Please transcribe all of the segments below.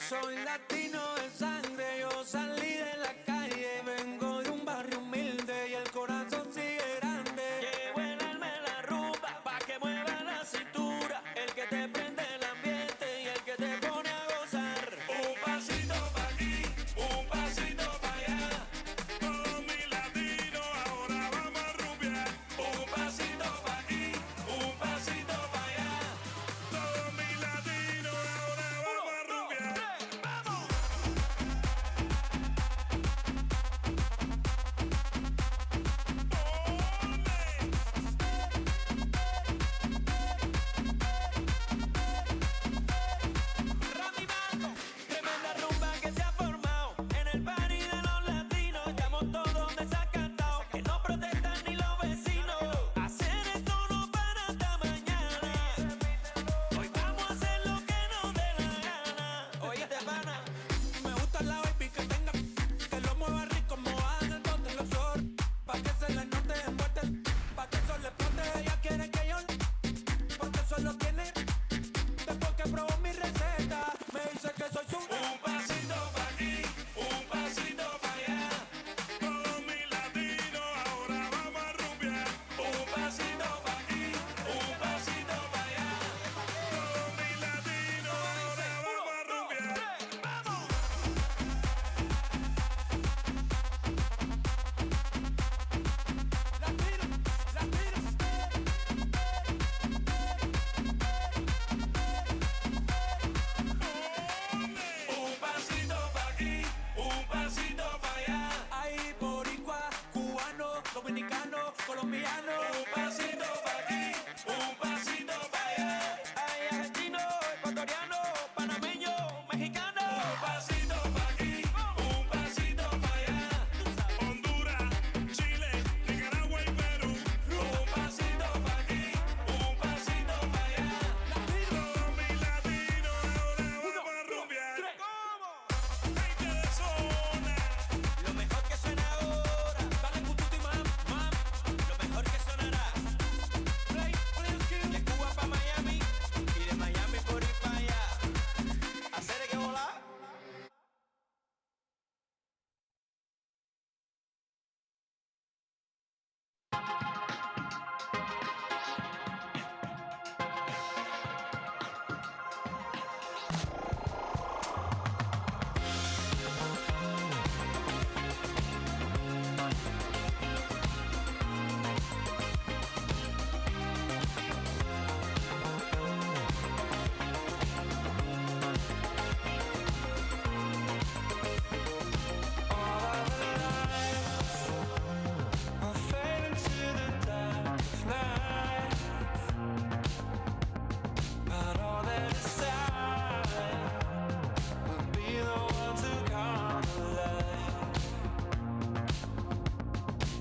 Soy latino de sangre, yo salí de la calle, vengo de un barrio humilde y el corazón sigue grande. Llevo el alma en la rumba pa' que mueva la cintura, el que te prende el ambiente y el que te pone a gozar. Un pasito pa' aquí, un pasito pa' allá. Todos mis latinos ahora vamos a rumbear. Un pasito pa' aquí, un pasito pa' allá. Todos mis latinos ahora vamos a rumbear. ¡Vamos! Randy Marco, tremenda rumba que se ha formado en el party de los latinos. Estamos todos desacatados, que no protestan ni los vecinos. Hacer esto no para hasta mañana. Hoy vamos a hacer lo que nos dé la gana. Oye, pana, me gusta la baby que tenga, que lo mueva rico, mojada en el bote, los shorts, pa' que se le note envuelta, pa' que eso le explote. Ella quiere que yo, porque eso lo tiene. Después que probó mi receta, me dice que soy su. Un pasito pa' aquí, un pasito pa' allá. Todos mis latinos ahora vamos a rumbear. Un pasito pa' aquí, un pasito pa' allá. Todos mis latinos ahora vamos a rumbear. ¡Vamos! Latino, latino. Un pasito pa' aquí, un pasito pa' allá. Hay boricua, cubano, dominicano, colombiano. Un pasito pa' aquí, un pasito pa' allá. Hay argentino, ecuatoriano, panameño, mexicano. Un pasito pa' aquí, un pasito pa' allá. Honduras, Chile, Nicaragua y Perú. Un pasito pa' aquí, un pasito pa' allá. Todos mis latinos ahora vamos a rumbear. Gente de zona. Lo mejor que suena ahora. Dale pututi mam, mam. Lo mejor que sonará. Play, de Cuba pa' Miami y de Miami por ir pa' allá. Hacer que volar. I'll fade into the dark night, but all that aside, we'll be the ones who come alive.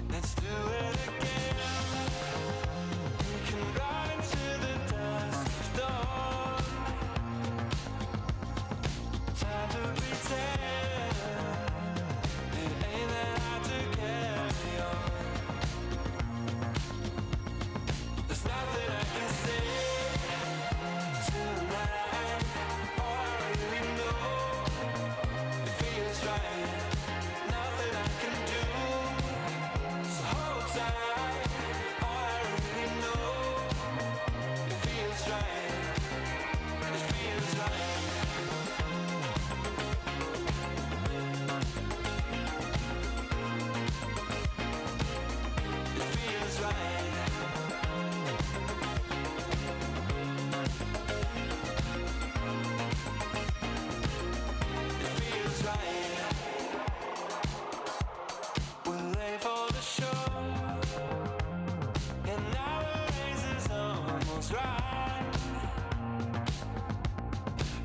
Let's do it again. We can ride into the dusk of dawn. Time to pretend it ain't that hard to carry on. There's nothing I can say tonight. All I really know, it feels right. Nothing I can do, so hold tight. All I really know, it feels right. It feels right. It feels right. It feels right. We're late for the show, and nowadays is almost right.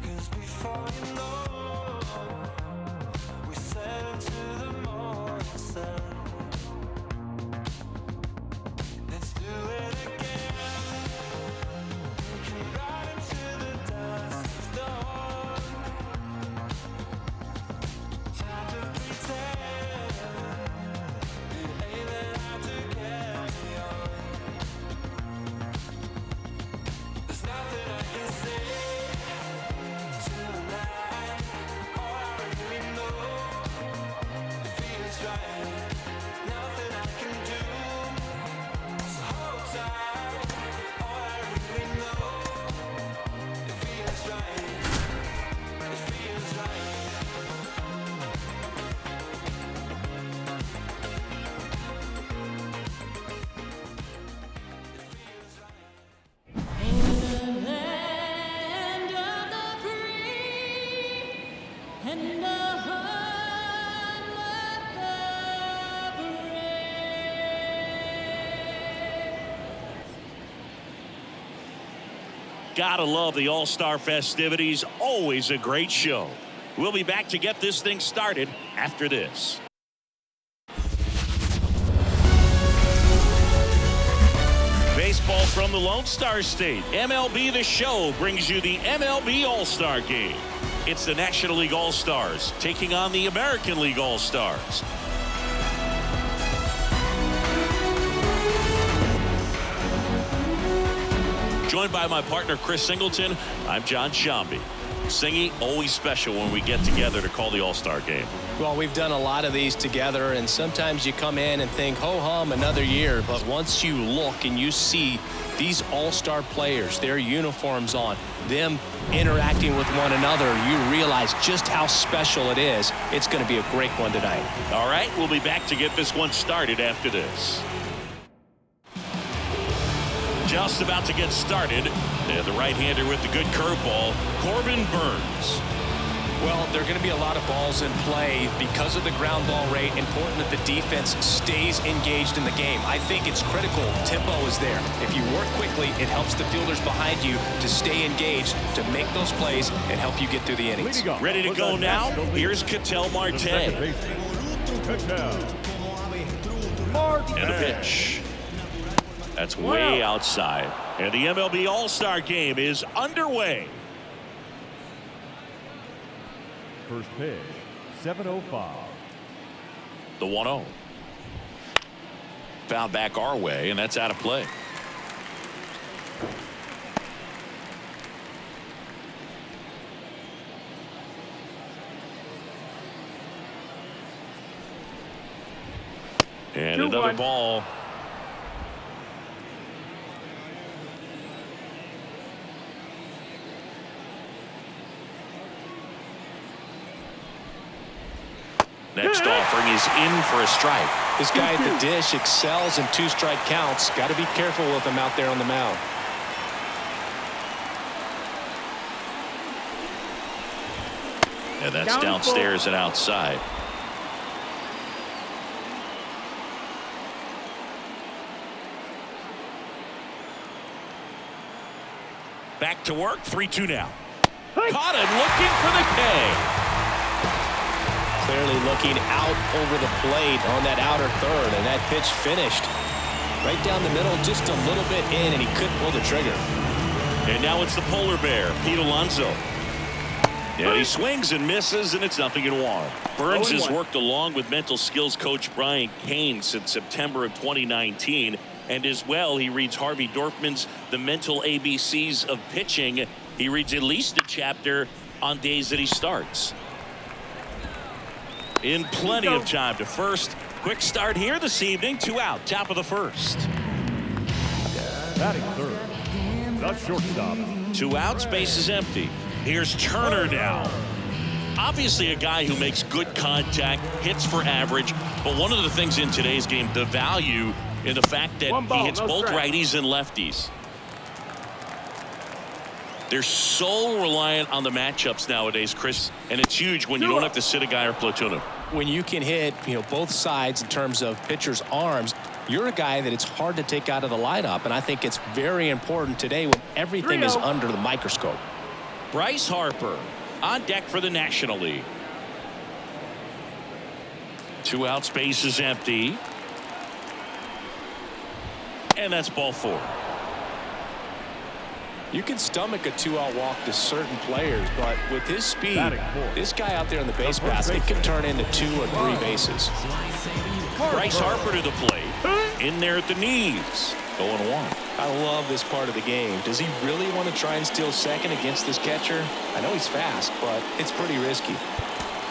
'Cause before you know, we sail into the morning sun. Let's do it again. We can ride into the dusk of dawn. Time to pretend it ain't that hard to carry on. There's nothing I can say tonight. Gotta love the All-Star festivities. Always a great show. We'll be back to get this thing started after this. Baseball from the Lone Star State. MLB The Show brings you the MLB All-Star Game. It's the National League All-Stars taking on the American League All-Stars. Joined by my partner Chris Singleton, I'm John Shambi. Singy, always special when we get together to call the All-Star Game. Well, we've done a lot of these together, and sometimes you come in and think, ho-hum, another year. But once you look and you see these all-star players, their uniforms on, them interacting with one another, you realize just how special it is. It's going to be a great one tonight. All right, we'll be back to get this one started after this. Just about to get started. And the right-hander with the good curveball, Corbin Burnes. Well, there are going to be a lot of balls in play because of the ground ball rate. Important that the defense stays engaged in the game. I think it's critical. Tempo is there. If you work quickly, it helps the fielders behind you to stay engaged, to make those plays, and help you get through the innings. Ready to go now? Here's Ketel Marte. And a pitch. That's way outside. And the MLB All-Star Game is underway. First pitch, 7:05. The 1-0. Fouled back our way, and that's out of play. And another ball. Next offering is in for a strike. This guy at the dish excels in two-strike counts. Got to be careful with him out there on the mound. And that's downstairs and outside. Back to work, 3-2 now. Caught it, looking for the K. Clearly looking out over the plate on that outer third, and that pitch finished right down the middle, just a little bit in, and he couldn't pull the trigger. And now it's the polar bear, Pete Alonso. And he swings and misses, and it's 0-1. Burnes has worked along with mental skills coach Brian Kane since September of 2019, and as well, he reads Harvey Dorfman's The Mental ABCs of Pitching. He reads at least a chapter on days that he starts. In plenty of time to first. Quick start here this evening. 2 out, top of the first. Batting third, the shortstop. 2 outs, base is empty. Here's Turner now. Obviously a guy who makes good contact, hits for average, but one of the things in today's game, the value in the fact that he hits both righties and lefties. They're so reliant on the matchups nowadays, Chris, and it's huge when you don't have to sit a guy or platoon him. When you can hit, both sides in terms of pitchers' arms, you're a guy that it's hard to take out of the lineup, and I think it's very important today when everything is under the microscope. Bryce Harper on deck for the National League. 2 outs, base is empty. And that's ball 4. You can stomach a 2-out walk to certain players, but with his speed, this guy out there in the base pass, it can turn into 2 or 3 bases. Bryce Harper to the plate. In there at the knees. 0-1. I love this part of the game. Does he really want to try and steal second against this catcher? I know he's fast, but it's pretty risky.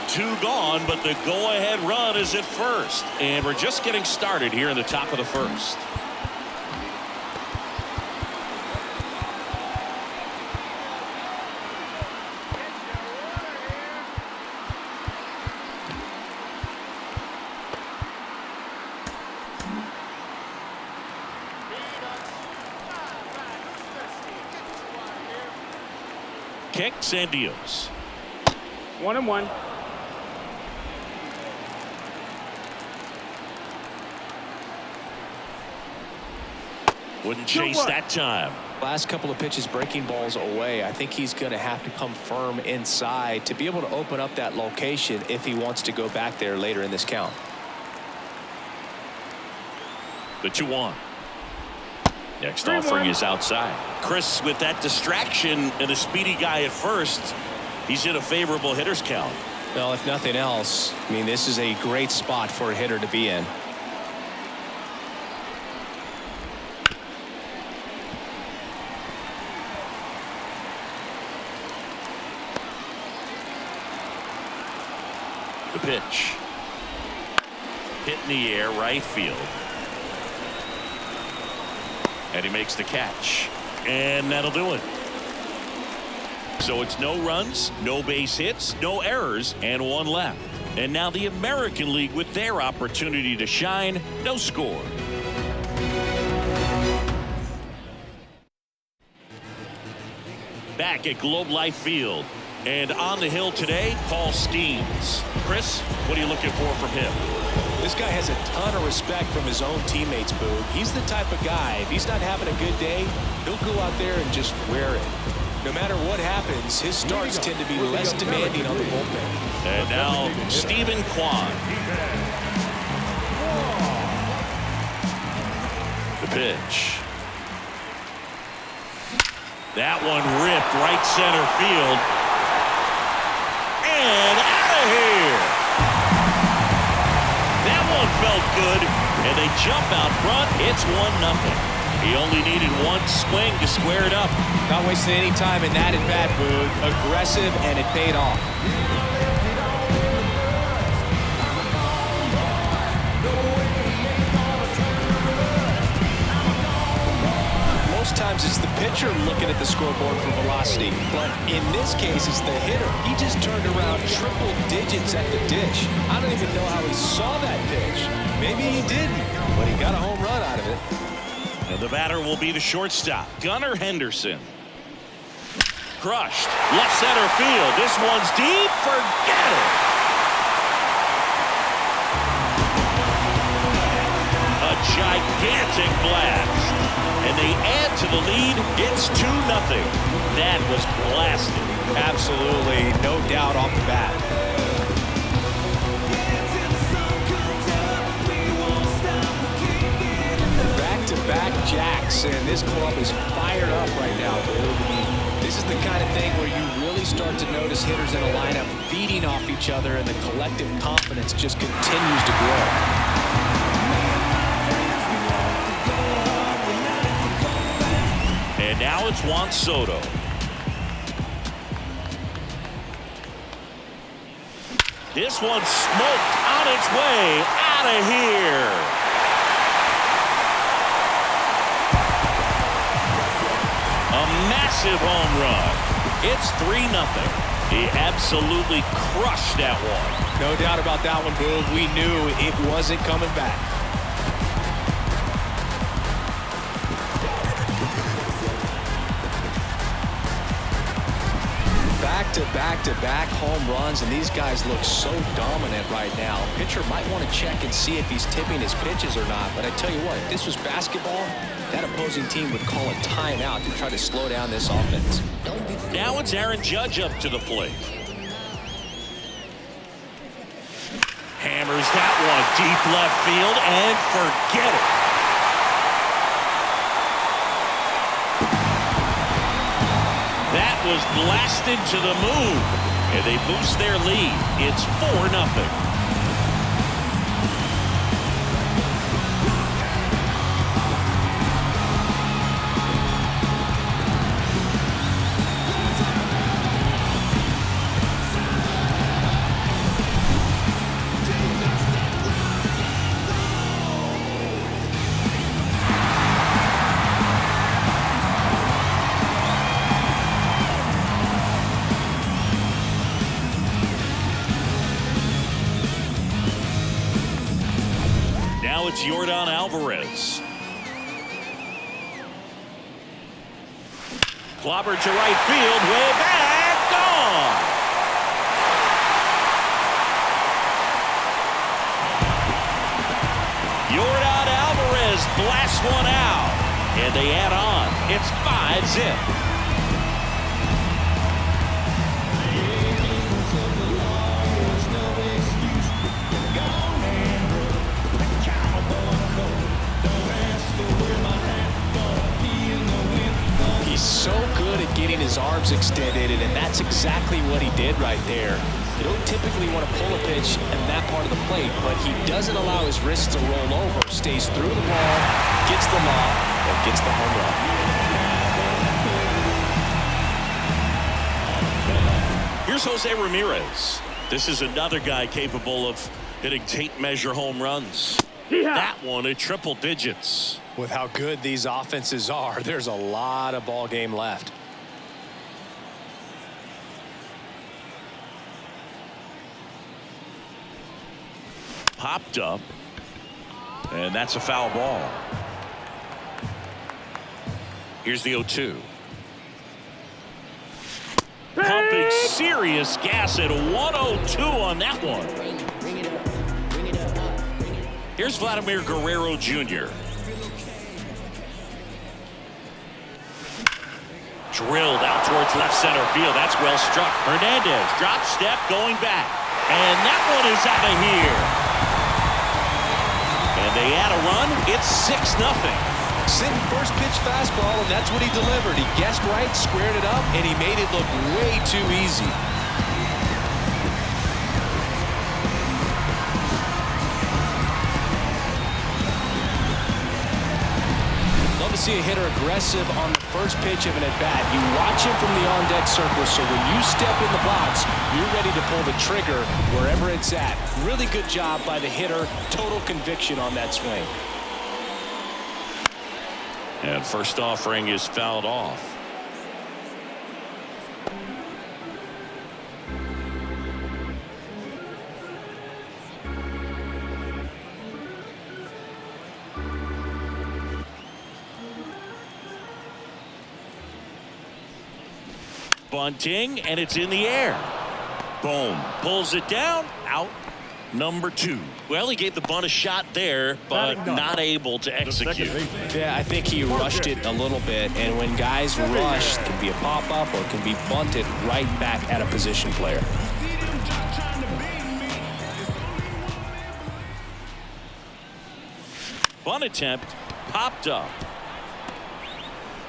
2 gone, but the go-ahead run is at first. And we're just getting started here in the top of the first. Kicks and deals. 1-1. Wouldn't chase that time. Last couple of pitches breaking balls away. I think he's going to have to come firm inside to be able to open up that location if he wants to go back there later in this count. The 2-1. Next offering is outside. Chris, with that distraction and a speedy guy at first, he's in a favorable hitter's count. Well, if nothing else, I mean, this is a great spot for a hitter to be in. The pitch. Hit in the air, right field. And he makes the catch. And that'll do it. So it's no runs, no base hits, no errors, and 1 left. And now the American League with their opportunity to shine. No score. Back at Globe Life Field. And on the hill today, Paul Skenes. Chris, what are you looking for from him? This guy has a ton of respect from his own teammates, Boog. He's the type of guy, if he's not having a good day, he'll go out there and just wear it. No matter what happens, his starts tend to be less demanding on the bullpen. And now, Stephen Kwan. The pitch. That one ripped right center field. And out of here. That one felt good, and they jump out front. It's 1-0. He only needed 1 swing to square it up. Not wasting any time in that at-bat, Boog. Aggressive, and it paid off. Most times it's the pitcher looking at the scoreboard for velocity, but in this case it's the hitter. He just turned around triple digits at the dish. I don't even know how he saw that pitch. Maybe he didn't, but he got a home run out of it. And the batter will be the shortstop, Gunnar Henderson. Crushed. Left center field. This one's deep. Forget it. A gigantic blast. And they add to the lead. It's 2-0. That was blasted. Absolutely. No doubt off the bat. Back jacks, and this club is fired up right now, dude. This is the kind of thing where you really start to notice hitters in a lineup feeding off each other, and the collective confidence just continues to grow. And now it's Juan Soto. This one smoked on its way out of here. Massive home run. It's 3-0. He absolutely crushed that one. No doubt about that one, Boog. We knew it wasn't coming back. Back-to-back home runs, and these guys look so dominant right now. Pitcher might want to check and see if he's tipping his pitches or not, but I tell you what, if this was basketball, that opposing team would call a timeout to try to slow down this offense. Now it's Aaron Judge up to the plate. Hammers that one deep left field, and forget it. That was blasted to the moon, and they boost their lead. It's 4-0. It's Yordan Alvarez. Clobbered to right field, way back, gone. Yordan Alvarez blasts one out, and they add on. It's 5-0. drives in. He's so good at getting his arms extended, and that's exactly what he did right there. You don't typically want to pull a pitch in that part of the plate, but he doesn't allow his wrists to roll over. Stays through the ball, gets the lob, and gets the home run. Here's Jose Ramirez. This is another guy capable of hitting tape measure home runs. That one at triple digits. With how good these offenses are, there's a lot of ball game left. Popped up, and that's a foul ball. Here's the 0-2. Pumping serious gas at 102 on that one. Here's Vladimir Guerrero Jr. Drilled out towards left center field. That's well struck. Hernandez drop step going back, and that one is out of here. And they add a run. It's 6-0. Sitting first pitch fastball, and that's what he delivered. He guessed right, squared it up, and he made it look way too easy. Love to see a hitter aggressive on the first pitch of an at-bat. You watch him from the on-deck circle, so when you step in the box, you're ready to pull the trigger wherever it's at. Really good job by the hitter. Total conviction on that swing. And first offering is fouled off. Bunting, and it's in the air. Boom. Pulls it down. Out. Number 2. Well, he gave the bunt a shot there, but not able to execute. Yeah, I think he rushed it a little bit, and when guys rush, it can be a pop-up or it can be bunted right back at a position player. Bunt attempt. Popped up.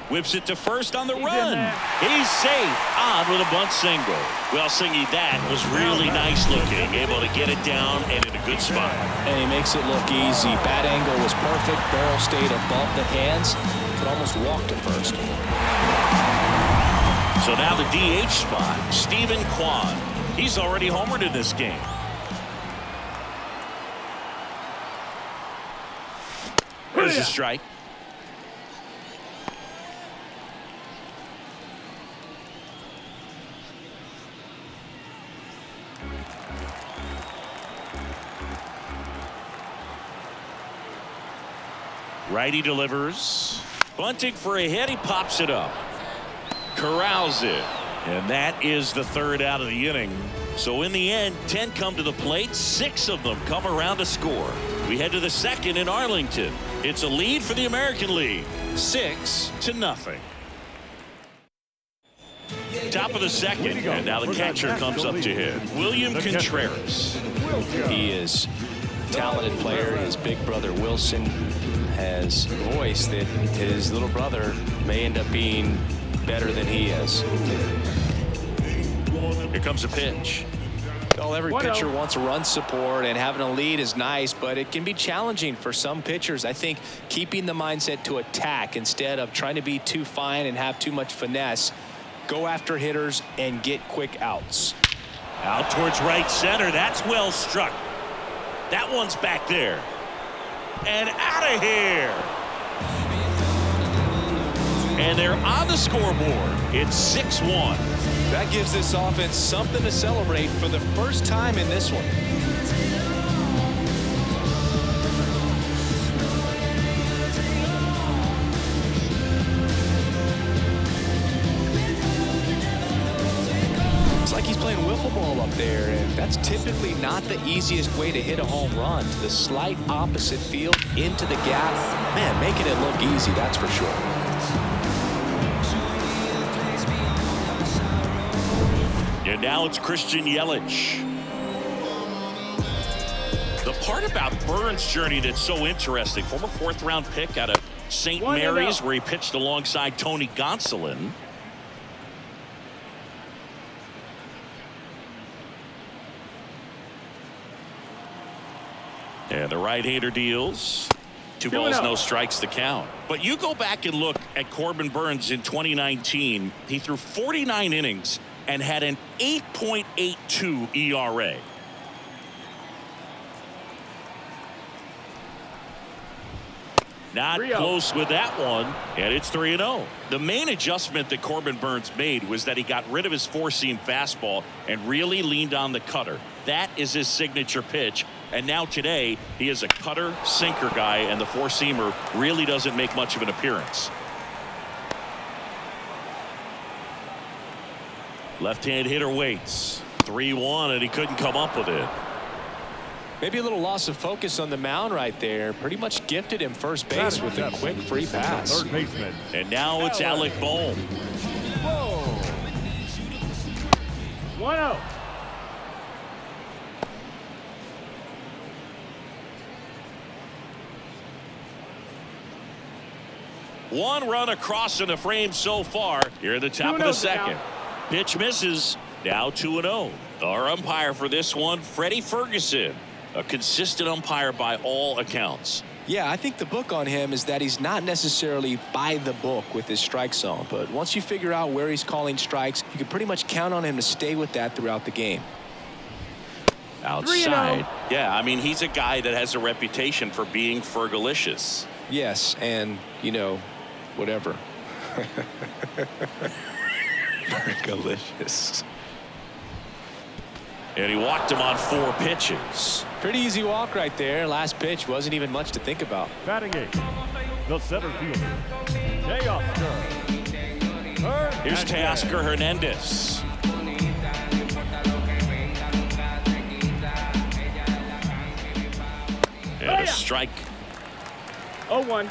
Whips it to first on the run. He's safe on with a bunt single. Well, Singy, that was really nice looking. Able to get it down and in a good spot. And he makes it look easy. Bat angle was perfect. Barrel stayed above the hands. Could almost walk to first. So now the DH spot, Stephen Kwan. He's already homered in this game. There's a strike. Righty delivers. Bunting for a hit. He pops it up. Corrals it. And that is the third out of the inning. So in the end, 10 come to the plate. 6 of them come around to score. We head to the second in Arlington. It's a lead for the American League. 6-0. Top of the second, and now the catcher comes up to hit. William Contreras. He is a talented player. His big brother Wilson has voiced that his little brother may end up being better than he is. Here comes a pitch. Well, every pitcher wants a run support, and having a lead is nice, but it can be challenging for some pitchers. I think keeping the mindset to attack instead of trying to be too fine and have too much finesse. Go after hitters and get quick outs. Out towards right center. That's well struck. That one's back there. And out of here. And they're on the scoreboard. It's 6-1. That gives this offense something to celebrate for the first time in this one. It's like he's playing wiffle ball up there, and that's typically not the easiest way to hit a home run. To the slight opposite field, into the gap. Man, making it look easy, that's for sure. And now it's Christian Yelich. The part about Burnes' journey that's so interesting, former 4th-round pick out of St. Mary's, where he pitched alongside Tony Gonsolin. And the right-hander deals. 2 balls, no strikes to count. But you go back and look at Corbin Burnes in 2019. He threw 49 innings and had an 8.82 ERA. Not close with that one, and it's 3-0. The main adjustment that Corbin Burnes made was that he got rid of his 4-seam fastball and really leaned on the cutter. That is his signature pitch. And now today, he is a cutter sinker guy, and the 4-seamer really doesn't make much of an appearance. Left-hand hitter waits. 3-1, and he couldn't come up with it. Maybe a little loss of focus on the mound right there. Pretty much gifted him first base with a quick free pass. Third baseman. And now it's Alec Bohm. 1-0. One run across in the frame so far. Here at the top of the second. Pitch misses. Now 2-0. Our umpire for this one, Freddie Ferguson. A consistent umpire by all accounts. Yeah, I think the book on him is that he's not necessarily by the book with his strike zone. But once you figure out where he's calling strikes, you can pretty much count on him to stay with that throughout the game. Outside. Yeah, I mean, he's a guy that has a reputation for being Fergalicious. Yes, and, you know, whatever. Fergalicious. And he walked him on 4 pitches. Pretty easy walk right there. Last pitch wasn't even much to think about. Batting 8, the center fielder, Teoscar. Here's Teoscar Hernandez. And a strike. 0-1.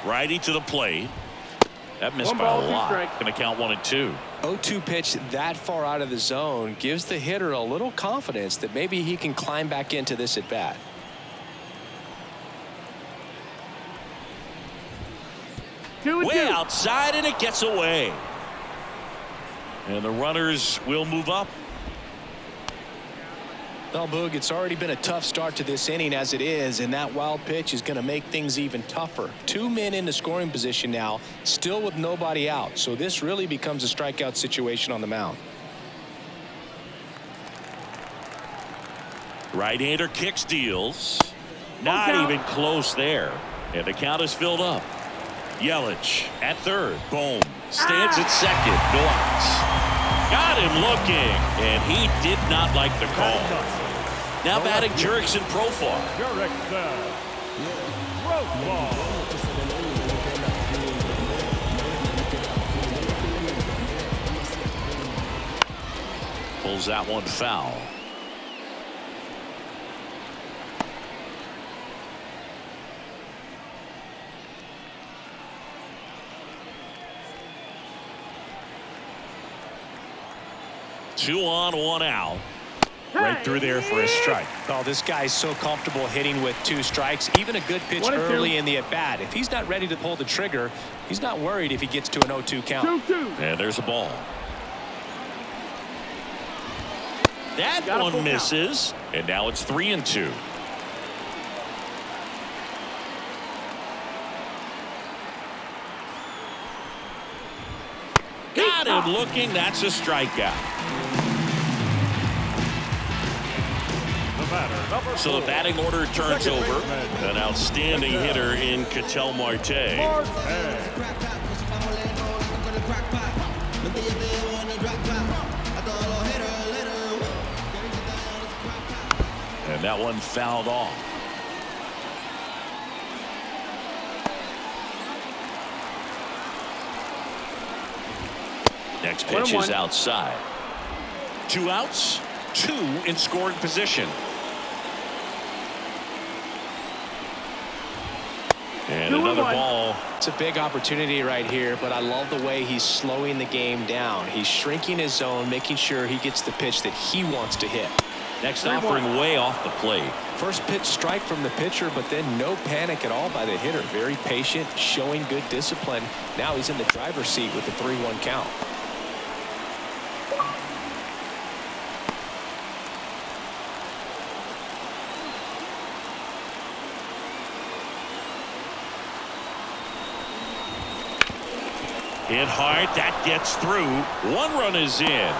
Righty to the plate. That missed by a lot. Going to count 1 and 2. 0-2 pitch that far out of the zone gives the hitter a little confidence that maybe he can climb back into this at bat. Way outside, and it gets away. And the runners will move up. Well, Boog, it's already been a tough start to this inning as it is, and that wild pitch is going to make things even tougher. 2 men in the scoring position now, still with nobody out. So this really becomes a strikeout situation on the mound. Right-hander kicks, deals. Not even close there. And the count is filled up. Yelich at third. Bohm stands at second. No outs. Got him looking, and he did not like the call. Now batting Jurickson Profar. Jurickson. Road ball. Pulls that one foul. Two on, 1 out. Right through there for a strike. Oh, this guy's so comfortable hitting with 2 strikes. Even a good pitch early in the at-bat. If he's not ready to pull the trigger, he's not worried if he gets to an 0-2 count. And there's a ball. That one misses. And now it's 3-2. Got him looking. That's a strikeout. So the batting order turns over. An outstanding hitter in Ketel Marte. And that one fouled off. next pitch is 1-1. outside. 2 outs, 2 in scoring position. And 2-1. another ball. It's a big opportunity right here, but I love the way he's slowing the game down. He's shrinking his zone, making sure he gets the pitch that he wants to hit. Next 3-1. offering way off the plate. First pitch strike from the pitcher, but then no panic at all by the hitter. Very patient, showing good discipline. Now he's in the driver's seat with the 3-1 count. Hit hard, that gets through. 1 run is in.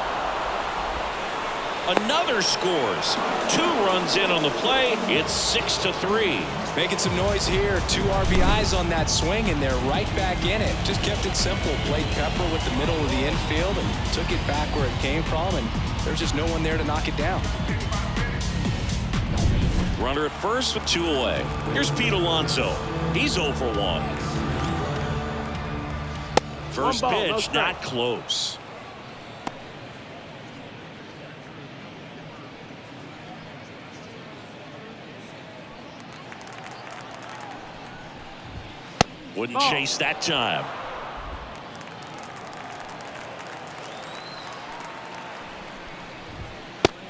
Another scores. 2 runs in on the play. It's 6-3. Making some noise here. 2 RBIs on that swing, and they're right back in it. Just kept it simple. Played Pepper with the middle of the infield and took it back where it came from, and there's just no one there to knock it down. Runner at first with 2 away. Here's Pete Alonso. He's 0 for 1. First 1 ball, no pitch, strike. not close. Wouldn't Ball. chase that time.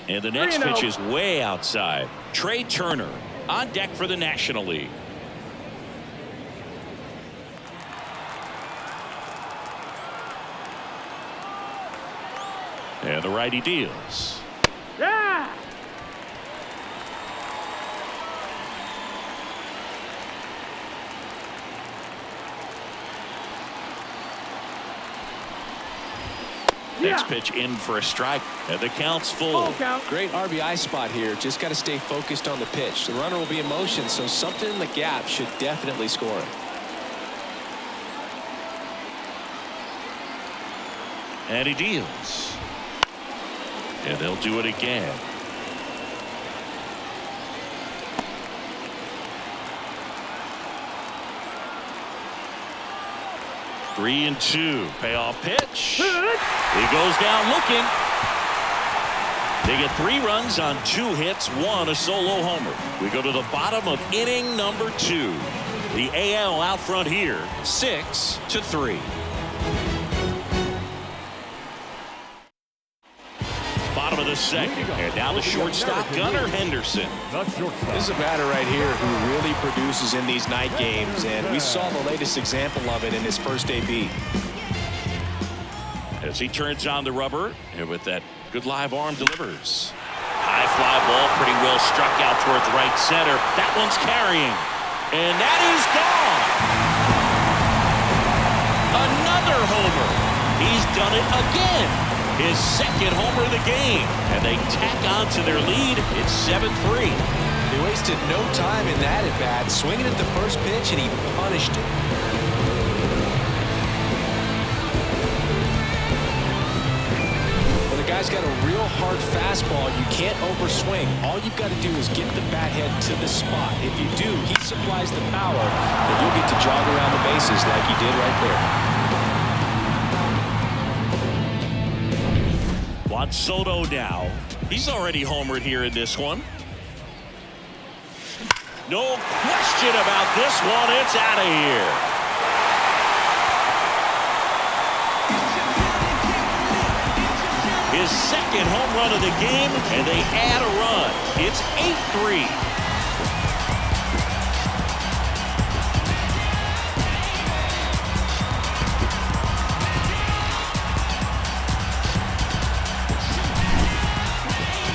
And the next 3-0. pitch is way outside. Trey Turner on deck for the National League. And the righty deals. Yeah. Next Yeah. pitch in for a strike. And the count's full. Full count. Great RBI spot here. Just got to stay focused on the pitch. The runner will be in motion, so something in the gap should definitely score it. And he deals. And they'll do it again. Three and 2. Payoff pitch. He goes down looking. They get 3 runs on 2 hits, 1 a solo homer. We go to the bottom of inning number 2. The AL out front here, 6-3. Bottom of the second, and now the shortstop, Gunnar Henderson. The shortstop. This is a batter right here who really produces in these night games, and we saw the latest example of it in his first AB. As he turns on the rubber, and with that good live arm delivers. High fly ball, pretty well struck out towards right center. That one's carrying, and that is gone. Another homer. He's done it again. His 2nd homer of the game, and they tack on to their lead. It's 7-3. He wasted no time in that at bat, swinging at the first pitch, and he punished it. When the guy's got a real hard fastball, you can't overswing. All you've got to do is get the bat head to the spot. If you do, he supplies the power, and you'll get to jog around the bases like he did right there. Juan Soto now. He's already homered here in this one. No question about this one. It's out of here. His 2nd home run of the game, and they add a run. It's 8-3.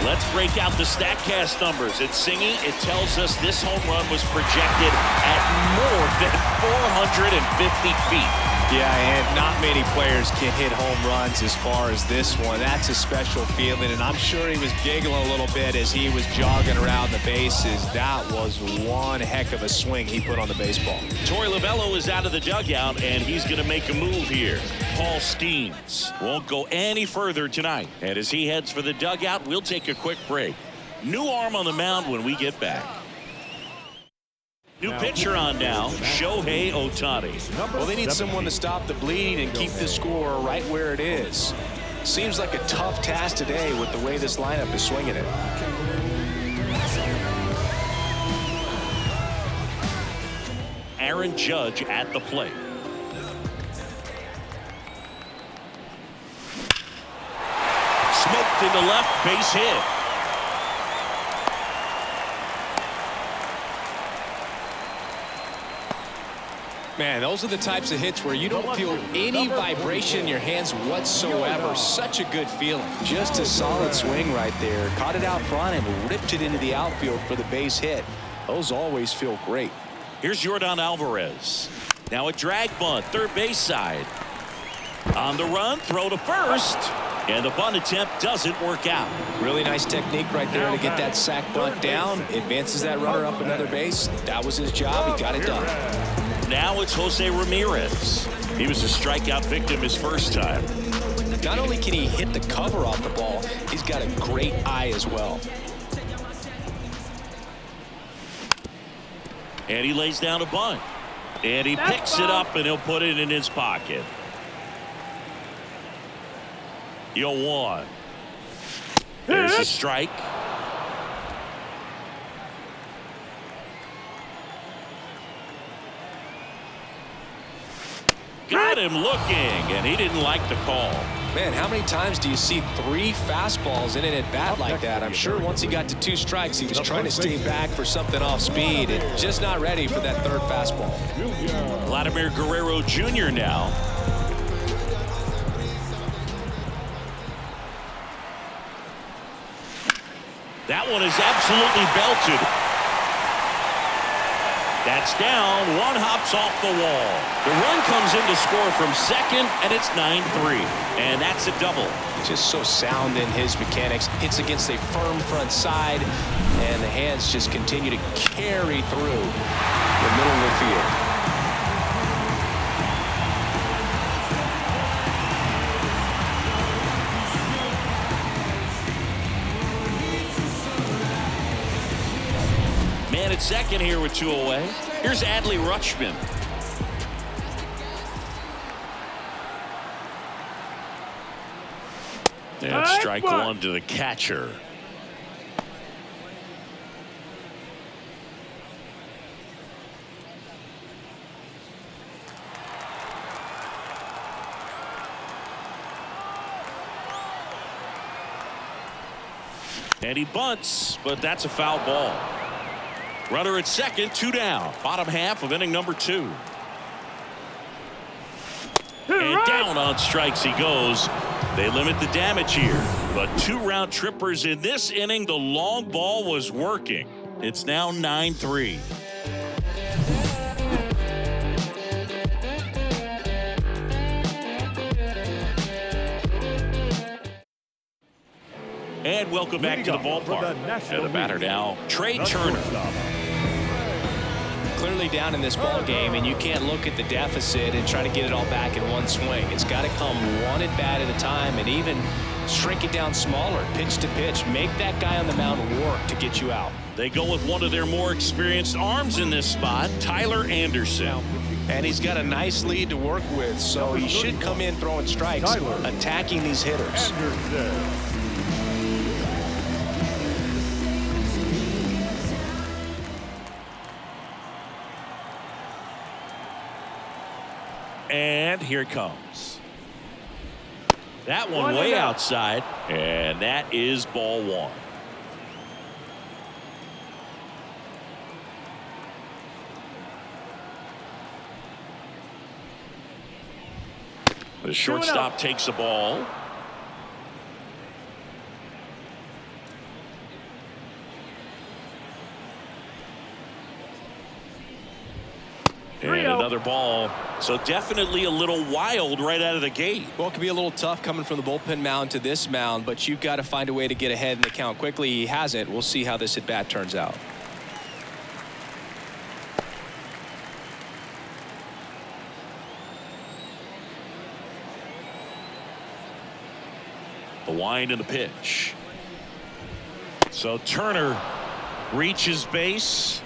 Let's break out the StatCast numbers. It's Singy. It tells us this home run was projected at more than 450 feet. Yeah, and not many players can hit home runs as far as this one. That's a special feeling, and I'm sure he was giggling a little bit as he was jogging around the bases. That was one heck of a swing he put on the baseball. Torey Lovullo is out of the dugout, and he's going to make a move here. Paul Skenes won't go any further tonight. And as he heads for the dugout, we'll take a quick break. New arm on the mound when we get back. New pitcher on now, Shohei Ohtani. Well, they need someone to stop the bleeding and keep the score right where it is. Seems like a tough task today with the way this lineup is swinging it. Aaron Judge at the plate. Smoked into left, base hit. Man, those are the types of hits where you don't feel any vibration in your hands whatsoever. Such a good feeling. Just a solid swing right there. Caught it out front and ripped it into the outfield for the base hit. Those always feel great. Here's Yordan Alvarez. Now a drag bunt, third base side. On the run, throw to first. And the bunt attempt doesn't work out. Really nice technique right there to get that sac bunt down. Advances that runner up another base. That was his job. He got it done. Now it's Jose Ramirez. He was a strikeout victim his first time. Not only can he hit the cover off the ball, he's got a great eye as well. And he lays down a bunt. And he picks it up and he'll put it in his pocket. 0-1. There's a strike. Got him looking, and he didn't like the call. Man, how many times do you see 3 fastballs in an at-bat like that? I'm sure once he got to 2 strikes, he was trying to stay back for something off speed and just not ready for that 3rd fastball. Vladimir Guerrero Jr. now. That one is absolutely belted. That's down. One hops off the wall. The run comes in to score from second, and it's 9-3. And that's a double. Just so sound in his mechanics. Hits against a firm front side, and the hands just continue to carry through the middle of the field. Man at second here with 2 away. Here's Adley Rutschman. And strike one to the catcher. And he bunts, but that's a foul ball. Runner at second, 2 down. Bottom half of inning number 2. And down on strikes he goes. They limit the damage here. But 2 round trippers in this inning. The long ball was working. It's now 9-3. And welcome back to the ballpark. And the batter now, Trey Turner. Clearly down in this ball game, and you can't look at the deficit and try to get it all back in one swing. It's got to come one at bat at a time, and even shrink it down smaller, pitch to pitch. Make that guy on the mound work to get you out. They go with one of their more experienced arms in this spot, Tyler Anderson. And he's got a nice lead to work with, so he should come in throwing strikes, attacking these hitters. And here it comes. That one way outside, and that is ball 1. The shortstop takes the ball. And another ball. So definitely a little wild right out of the gate. Well, it can be a little tough coming from the bullpen mound to this mound, but you've got to find a way to get ahead in the count quickly. He hasn't. We'll see how this at bat turns out. The wind and the pitch. So Turner reaches base.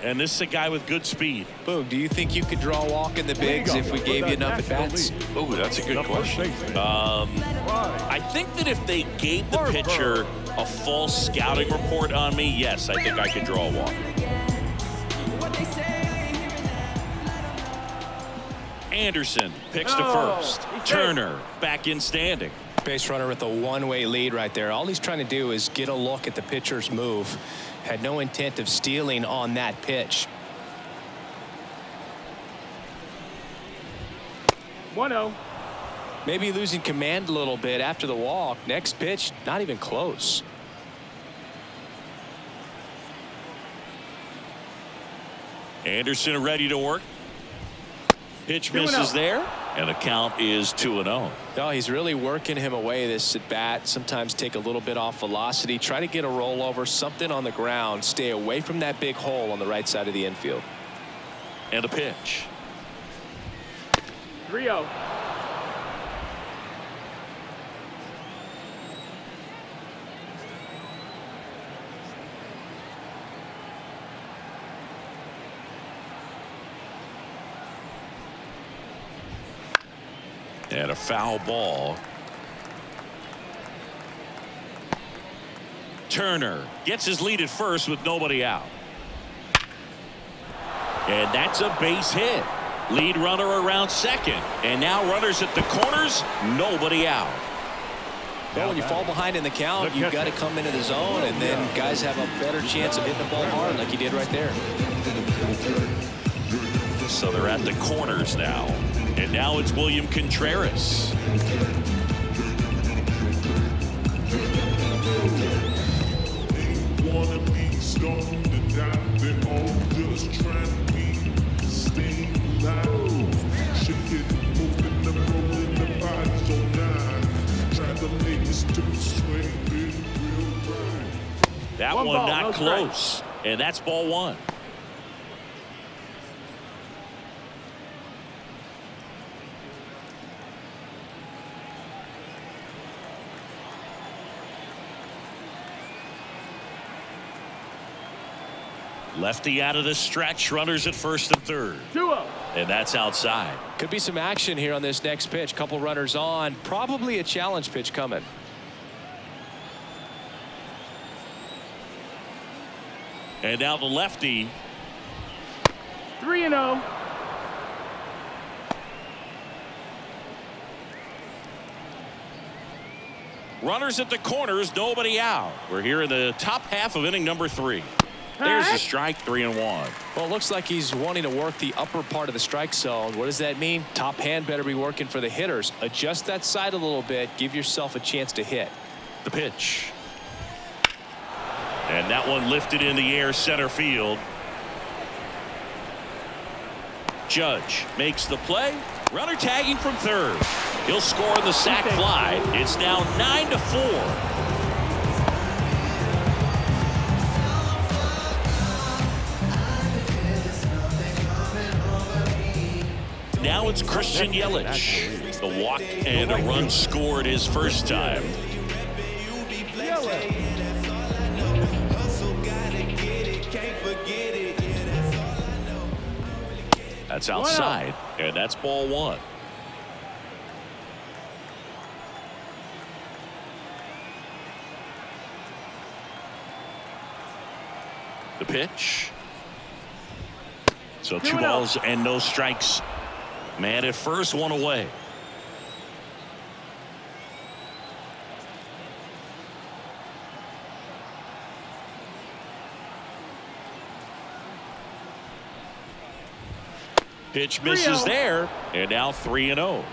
And this is a guy with good speed. Boom, do you think you could draw a walk in the bigs if we gave you enough at-bats? Oh, that's a good question. I think that if they gave the pitcher a full scouting report on me, yes, I think I could draw a walk. Anderson picks to first. Turner back in standing. Base runner with a one-way lead right there. All he's trying to do is get a look at the pitcher's move. Had no intent of stealing on that pitch. 1-0. Maybe losing command a little bit after the walk. Next pitch, not even close. Anderson ready to work. Pitch misses there, and the count is 2-0. Oh, he's really working him away this at bat. Sometimes take a little bit off velocity. Try to get a rollover, something on the ground. Stay away from that big hole on the right side of the infield. And a pitch. 3-0. And a foul ball. Turner gets his lead at first with nobody out. And that's a base hit. Lead runner around second. And now runners at the corners, nobody out. Well, when you fall behind in the count, you've got to come into the zone, and then guys have a better chance of hitting the ball hard like you did right there. So they're at the corners now. And now it's William Contreras. Wanna be stoned to death, they're all just trying to be staying alive. Shaking, moving, the rolling, the body's on nine. Trying to make us to swing it real right. That one not close. And that's ball one. Lefty out of the stretch, runners at first and third. 2-0. And that's outside. Could be some action here on this next pitch. Couple runners on. Probably a challenge pitch coming. And now the lefty. 3-0. Runners at the corners, nobody out. We're here in the top half of inning number 3. There's a strike, 3-1. Well, it looks like he's wanting to work the upper part of the strike zone. What does that mean? Top hand better be working for the hitters. Adjust that side a little bit. Give yourself a chance to hit. The pitch. And that one lifted in the air center field. Judge makes the play. Runner tagging from third. He'll score on the sac fly. It's now 9-4. Now it's Christian Yelich. The walk and a run scored his first time. That's outside, and that's ball one. The pitch. So 2 balls and no strikes. Man at first, one away. Pitch misses there, and now 3-0.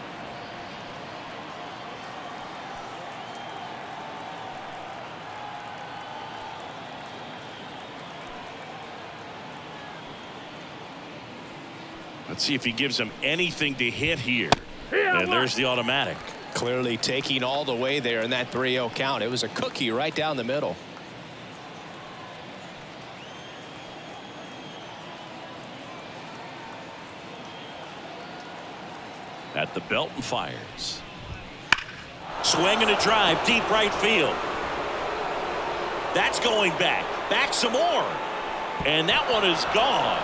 Let's see if he gives him anything to hit here. And there's the automatic. Clearly taking all the way there in that 3-0 count. It was a cookie right down the middle. At the belt and fires. Swing and a drive, deep right field. That's going back. Back some more. And that one is gone.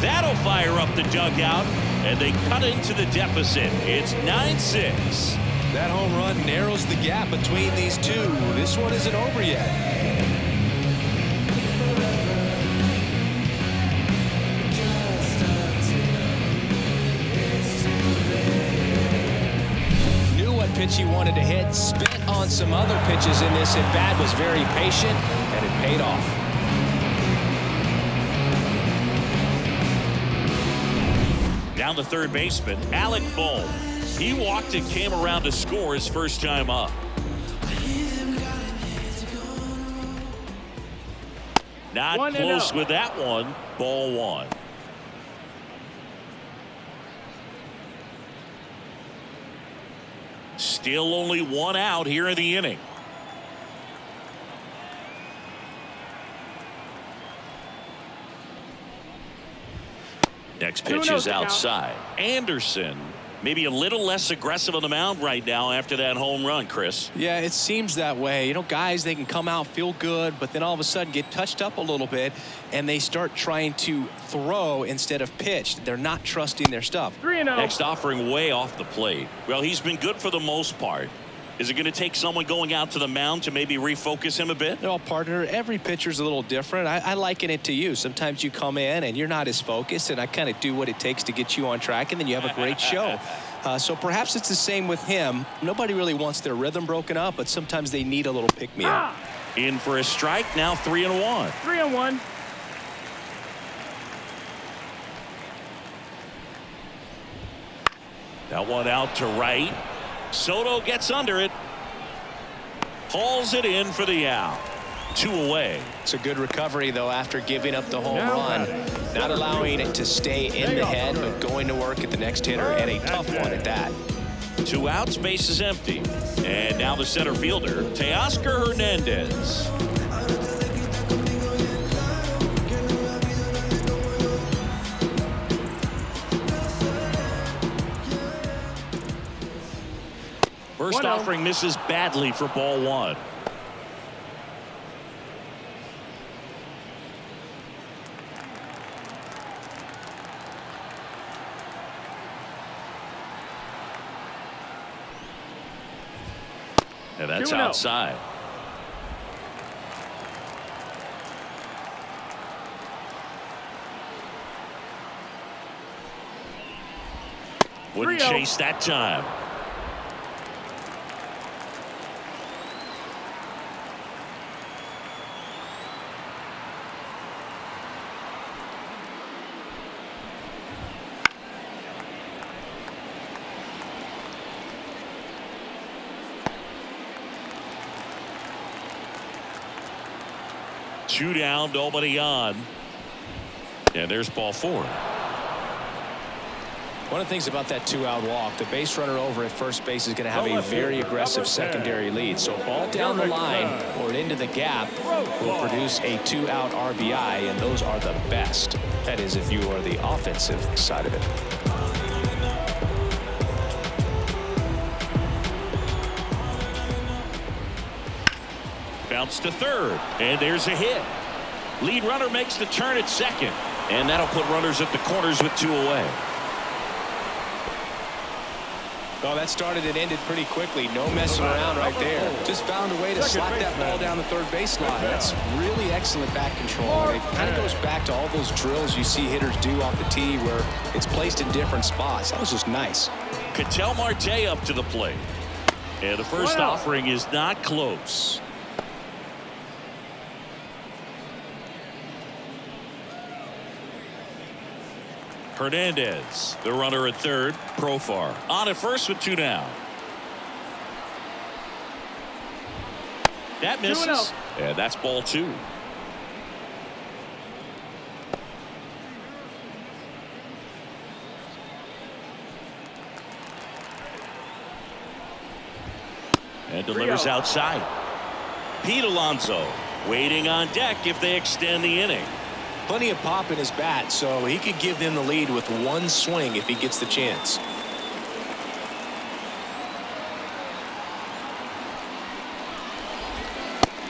That'll fire up the dugout, and they cut into the deficit. It's 9-6. That home run narrows the gap between these two. This one isn't over yet. Knew what pitch he wanted to hit, spent on some other pitches in this at bat, was very patient, and it paid off. Down the third baseman, Alec Bohm. He walked and came around to score his first time up. Not close with that one. Ball one. Still only one out here in the inning. Next pitch is outside. Anderson, maybe a little less aggressive on the mound right now after that home run, Chris. Yeah, it seems that way. You know, guys, they can come out, feel good, but then all of a sudden get touched up a little bit, and they start trying to throw instead of pitch. They're not trusting their stuff. 3-0. Next offering way off the plate. Well, he's been good for the most part. Is it going to take someone going out to the mound to maybe refocus him a bit? No, partner, every pitcher's a little different. I liken it to you. Sometimes you come in and you're not as focused, and I kind of do what it takes to get you on track, and then you have a great show. So perhaps it's the same with him. Nobody really wants their rhythm broken up, but sometimes they need a little pick-me-up. In for a strike, now 3-1. 3-1. That one out to right. Soto gets under it. Hauls it in for the out. 2 away. It's a good recovery, though, after giving up the home run. Not allowing it to stay in the head, but going to work at the next hitter, and a tough one at that. 2 outs, base is empty. And now the center fielder, Teoscar Hernandez. First offering misses badly for ball one. And that's outside. Wouldn't chase that time. Two down, nobody on. And there's ball 4. One of the things about that 2-out walk, the base runner over at first base is going to have a very aggressive secondary lead. So ball down the line or into the gap will produce a 2-out RBI, and those are the best. That is, if you are the offensive side of it. Bounce to third, and there's a hit. Lead runner makes the turn at second, and that'll put runners at the corners with 2 away. Well, that started and ended pretty quickly. No messing around right there. Just found a way to slap that ball down the third base line. That's really excellent back control. It kind of goes back to all those drills you see hitters do off the tee where it's placed in different spots. That was just nice. Ketel Marte up to the plate. And the first offering is not close. Hernandez, the runner at third. Profar on at first with 2 down. That misses. And that's ball 2. And delivers outside. Pete Alonso waiting on deck if they extend the inning. Plenty of pop in his bat, so he could give them the lead with 1 swing if he gets the chance.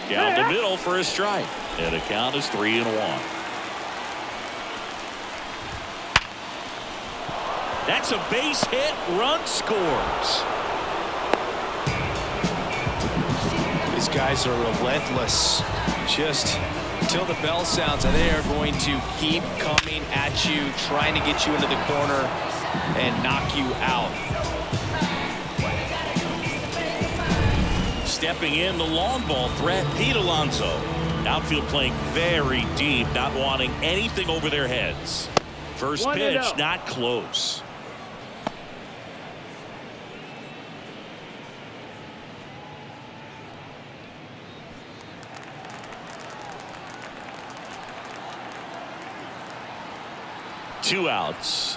Down the middle for a strike. And the count is 3-1. That's a base hit. Run scores. These guys are relentless. Just until the bell sounds, and they are going to keep coming at you, trying to get you into the corner and knock you out. Stepping in, the long ball threat, Pete Alonso. Outfield playing very deep, not wanting anything over their heads. First pitch, not close. Two outs.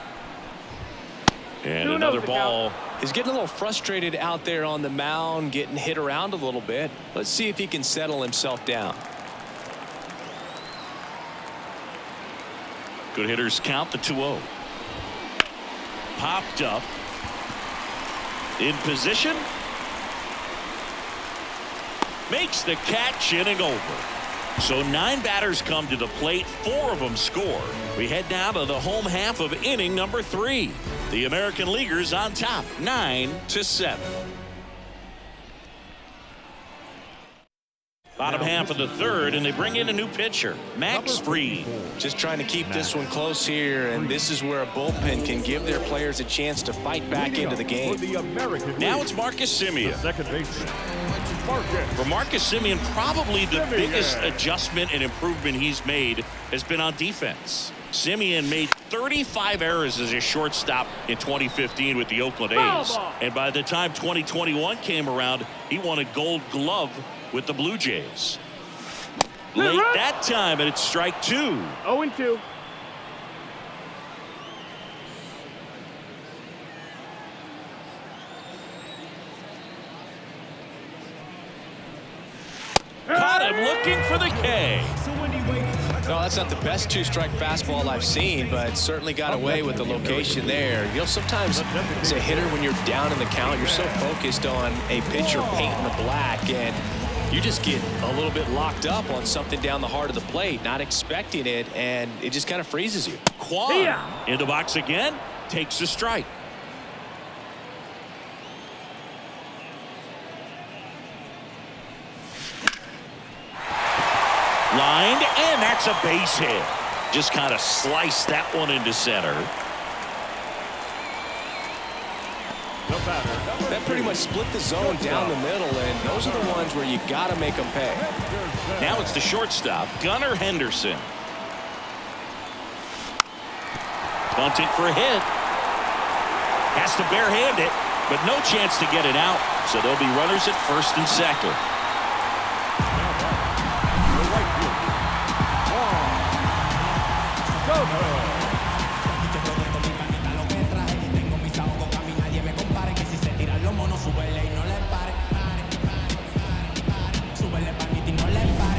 And another ball. He's getting a little frustrated out there on the mound, getting hit around a little bit. Let's see if he can settle himself down. Good hitters count the 2-0. Popped up. In position. Makes the catch, inning over. So 9 batters come to the plate, 4 of them score. We head now to the home half of inning number 3. The American Leaguers on top, 9-7. Bottom half of the third, and they bring in a new pitcher, Max Fried. Just trying to keep this one close here, and this is where a bullpen can give their players a chance to fight back into the game. Now it's Marcus Semien. Second baseman. For Marcus Semien, probably the biggest adjustment and improvement he's made has been on defense. Semien made 35 errors as a shortstop in 2015 with the Oakland A's. And by the time 2021 came around, he won a Gold Glove with the Blue Jays. Late that time, and it's strike 2. 0-2. Caught him looking for the K. No, that's not the best 2-strike fastball I've seen, but certainly got away with the location there. You know, sometimes as a hitter, when you're down in the count, you're so focused on a pitcher painting the black, and you just get a little bit locked up on something down the heart of the plate, not expecting it, and it just kind of freezes you. Kwan in the box again, takes a strike. Lined, and that's a base hit. Just kind of sliced that one into center. That pretty much split the zone down the middle, and those are the ones where you got to make them pay. Now it's the shortstop, Gunnar Henderson. Bunting for a hit. Has to barehand it, but no chance to get it out. So there'll be runners at first and second.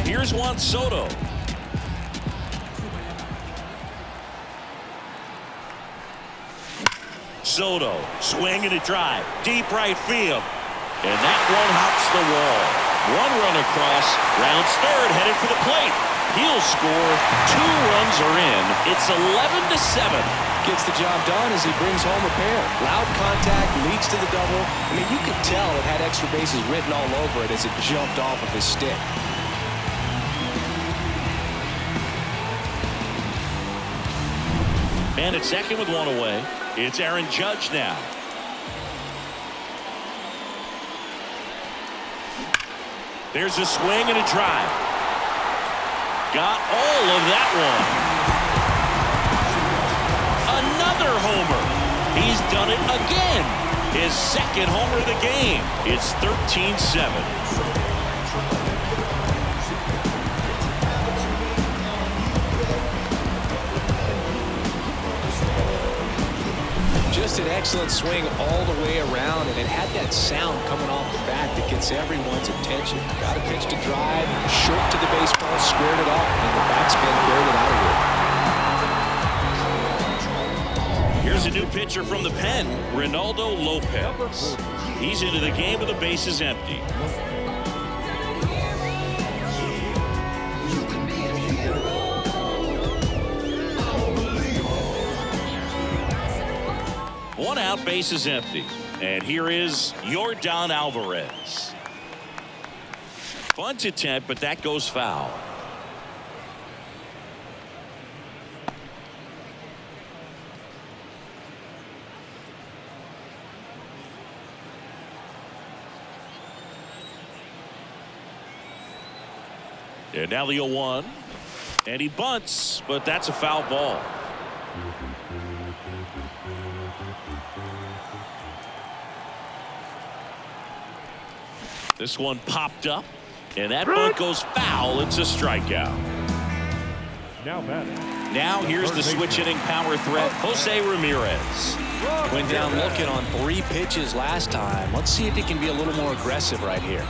Here's Juan Soto. Soto swinging a drive, deep right field. And that one hops the wall. One run across, rounds third, headed for the plate. He'll score. 2 runs are in. It's 11-7. Gets the job done as he brings home a pair. Loud contact leads to the double. I mean, you could tell it had extra bases written all over it as it jumped off of his stick. Man at second with one away. It's Aaron Judge now. There's a swing and a drive. Got all of that one. Another homer. He's done it again. His second homer of the game. It's 13-7. Just an excellent swing all the way around, and it had that sound coming off the bat that gets everyone's attention. Got a pitch to drive, short to the baseball, squared it up, and the backspin buried it out of here. Here's a new pitcher from the pen, Ronaldo Lopez. He's into the game with the bases empty. One out, base is empty. And here is Yordan Alvarez. Bunt attempt, but that goes foul. And now the 0-1. And he bunts, but that's a foul ball. This one popped up, and that bunt goes foul. It's a strikeout. Now batting. Now here's the switch hitting power threat, Jose Ramirez. Went down looking on 3 pitches last time. Let's see if he can be a little more aggressive right here.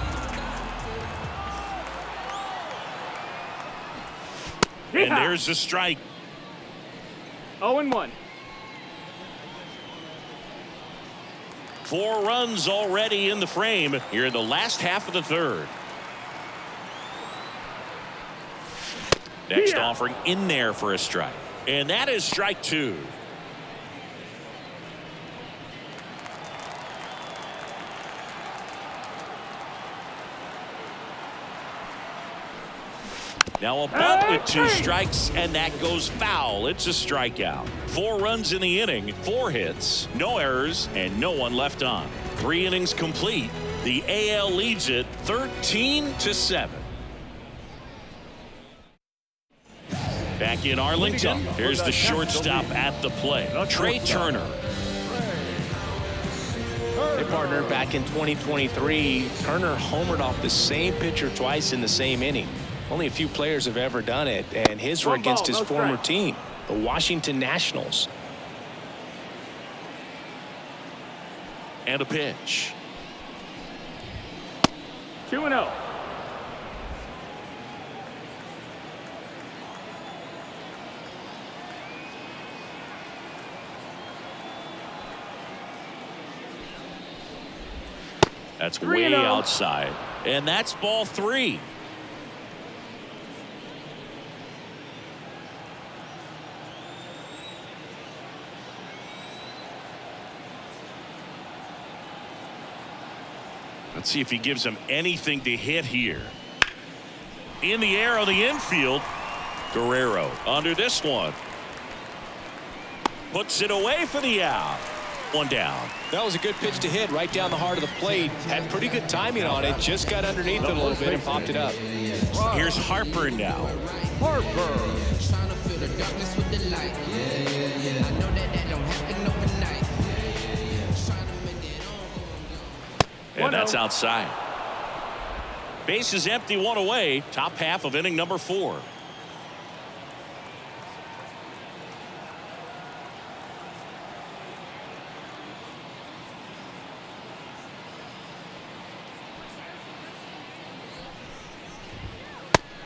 And there's the strike. 0-1. 4 runs already in the frame here in the last half of the third. Next offering in there for a strike. And that is strike 2. Now a bunt with 2 strikes, and that goes foul. It's a strikeout. 4 runs in the inning, 4 hits, no errors, and no one left on. 3 innings complete. The AL leads it 13-7. Back in Arlington, here's the shortstop at the plate, Trey Turner. Hey, partner, back in 2023, Turner homered off the same pitcher twice in the same inning. Only a few players have ever done it, and his were against his former team, the Washington Nationals. And a pitch. 2-0. That's way outside, and that's ball 3. Let's see if he gives him anything to hit here. In the air on the infield. Guerrero under this one. Puts it away for the out. 1 down. That was a good pitch to hit right down the heart of the plate. Had pretty good timing on it. Just got underneath it a little bit and popped it up. Here's Harper now. And that's outside. Base is empty, 1 away. Top half of inning number 4.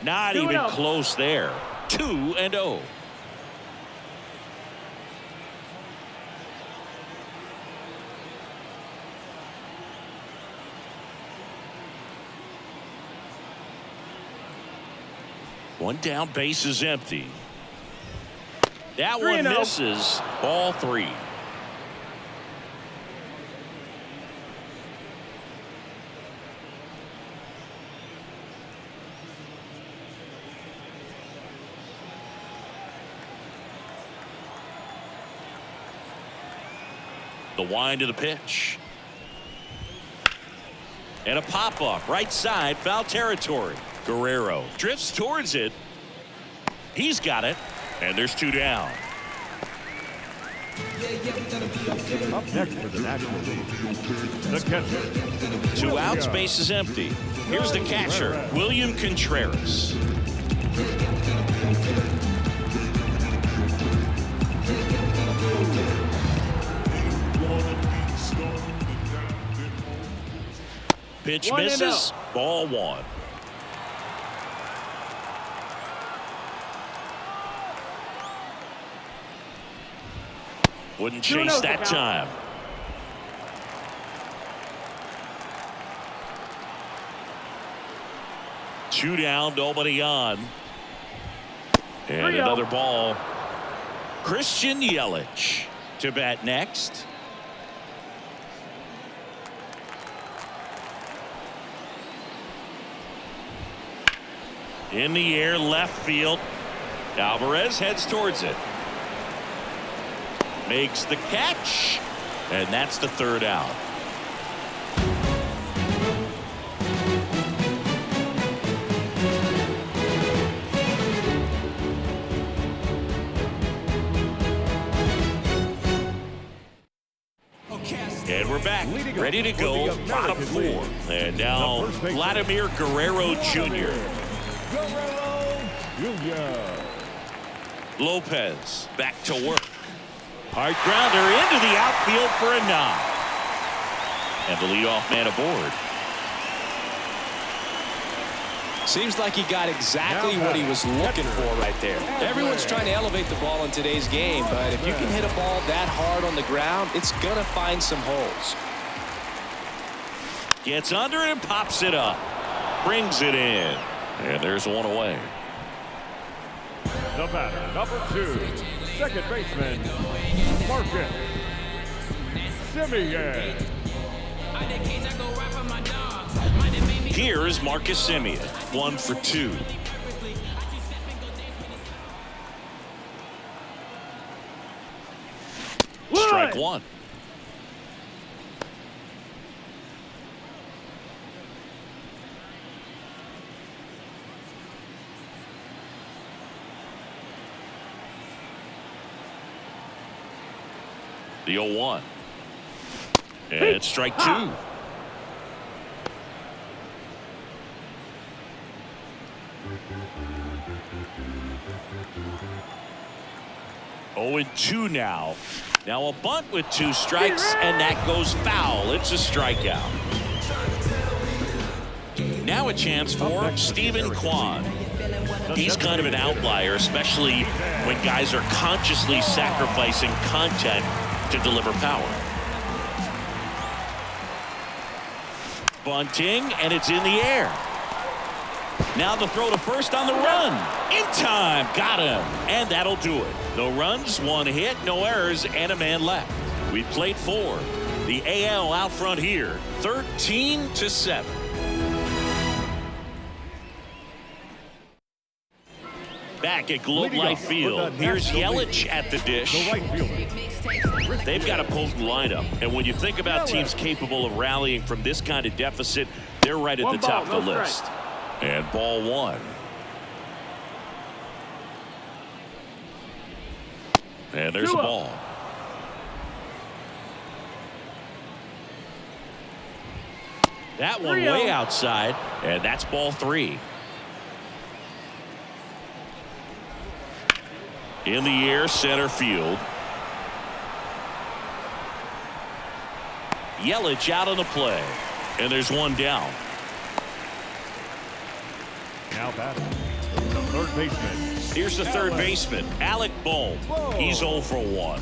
Not even close there. 2-0. One down, base is empty. That one misses. Ball 3. The wind of the pitch. And a pop-up right side, foul territory. Guerrero drifts towards it. He's got it. And there's 2 down. Up next for the National League, the catcher. 2 outs, base is empty. Here's the catcher, William Contreras. Pitch misses. Ball 1. Wouldn't chase that time. Two down, nobody on. And another ball. Christian Yelich to bat next. In the air, left field. Alvarez heads towards it. Makes the catch. And that's the third out. And we're back, ready to go, bottom four. And now, Vladimir Guerrero Jr. Lopez back to work. Hard grounder into the outfield for a knock. And the leadoff man aboard. Seems like he got exactly what he was looking for right there. Everyone's trying to elevate the ball in today's game, but if you can hit a ball that hard on the ground, it's going to find some holes. Gets under it and pops it up. Brings it in. And there's one away. The batter, number 2, second baseman, Marcus Semien. Here is Marcus Semien, 1 for 2. Strike one. The 0-1. And strike two. Oh, and 2 now. Now a bunt with 2 strikes, and that goes foul. It's a strikeout. Now a chance for Stephen Kwan. He's kind of an outlier, especially when guys are consciously sacrificing contact to deliver power. Bunting, and it's in the air. Now the throw to first on the run. In time, got him, and that'll do it. No runs, 1 hit, no errors, and a man left. We played 4. The AL out front here, 13-7. Back at Globe Life Field, here's Yelich at the dish. They've got a potent lineup, and when you think about teams capable of rallying from this kind of deficit, they're right at the top of the list. And ball 1. And there's a ball. That one way outside, and that's ball 3. In the air, center field. Yelich out on the play, and there's one down. Now batting, the third baseman. Here's the third baseman, Alec Bohm. He's 0 for 1.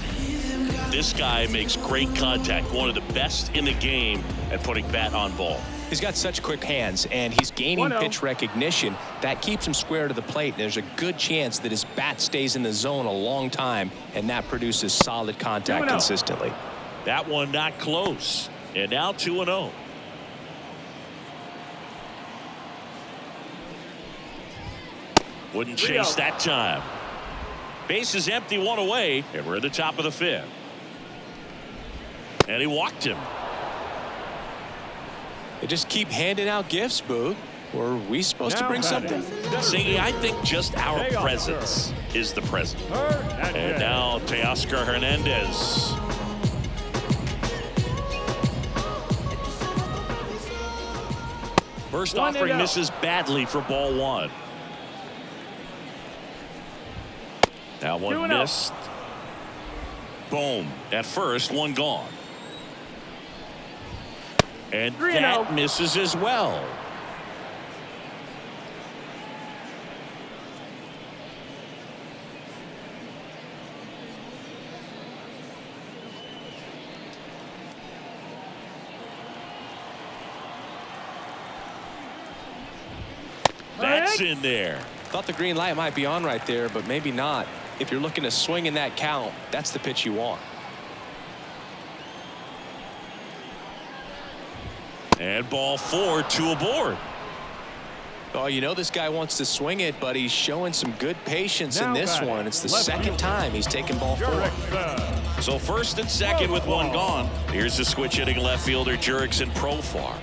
This guy makes great contact, one of the best in the game at putting bat on ball. He's got such quick hands, and he's gaining pitch recognition. That keeps him square to the plate. There's a good chance that his bat stays in the zone a long time, and that produces solid contact consistently. That one not close. And now 2-0. Wouldn't chase that time. Base is empty, 1 away, and we're at the top of the 5th. And he walked him. They just keep handing out gifts, Boo. Were we supposed to bring something? Singy, I think just our presence is the present. And now Teoscar Hernandez. First offering misses badly for ball 1. Now one missed. Boom. At first, 1 gone. And that misses as well. That's in there. Thought the green light might be on right there, but maybe not. If you're looking to swing in that count, that's the pitch you want. And ball 4, 2 aboard. Oh, you know this guy wants to swing it, but he's showing some good patience in Now this batting, one. It's the left second fielder. time he's taken ball 4. So first and second with one gone. Here's the switch hitting left fielder Jurickson Profar.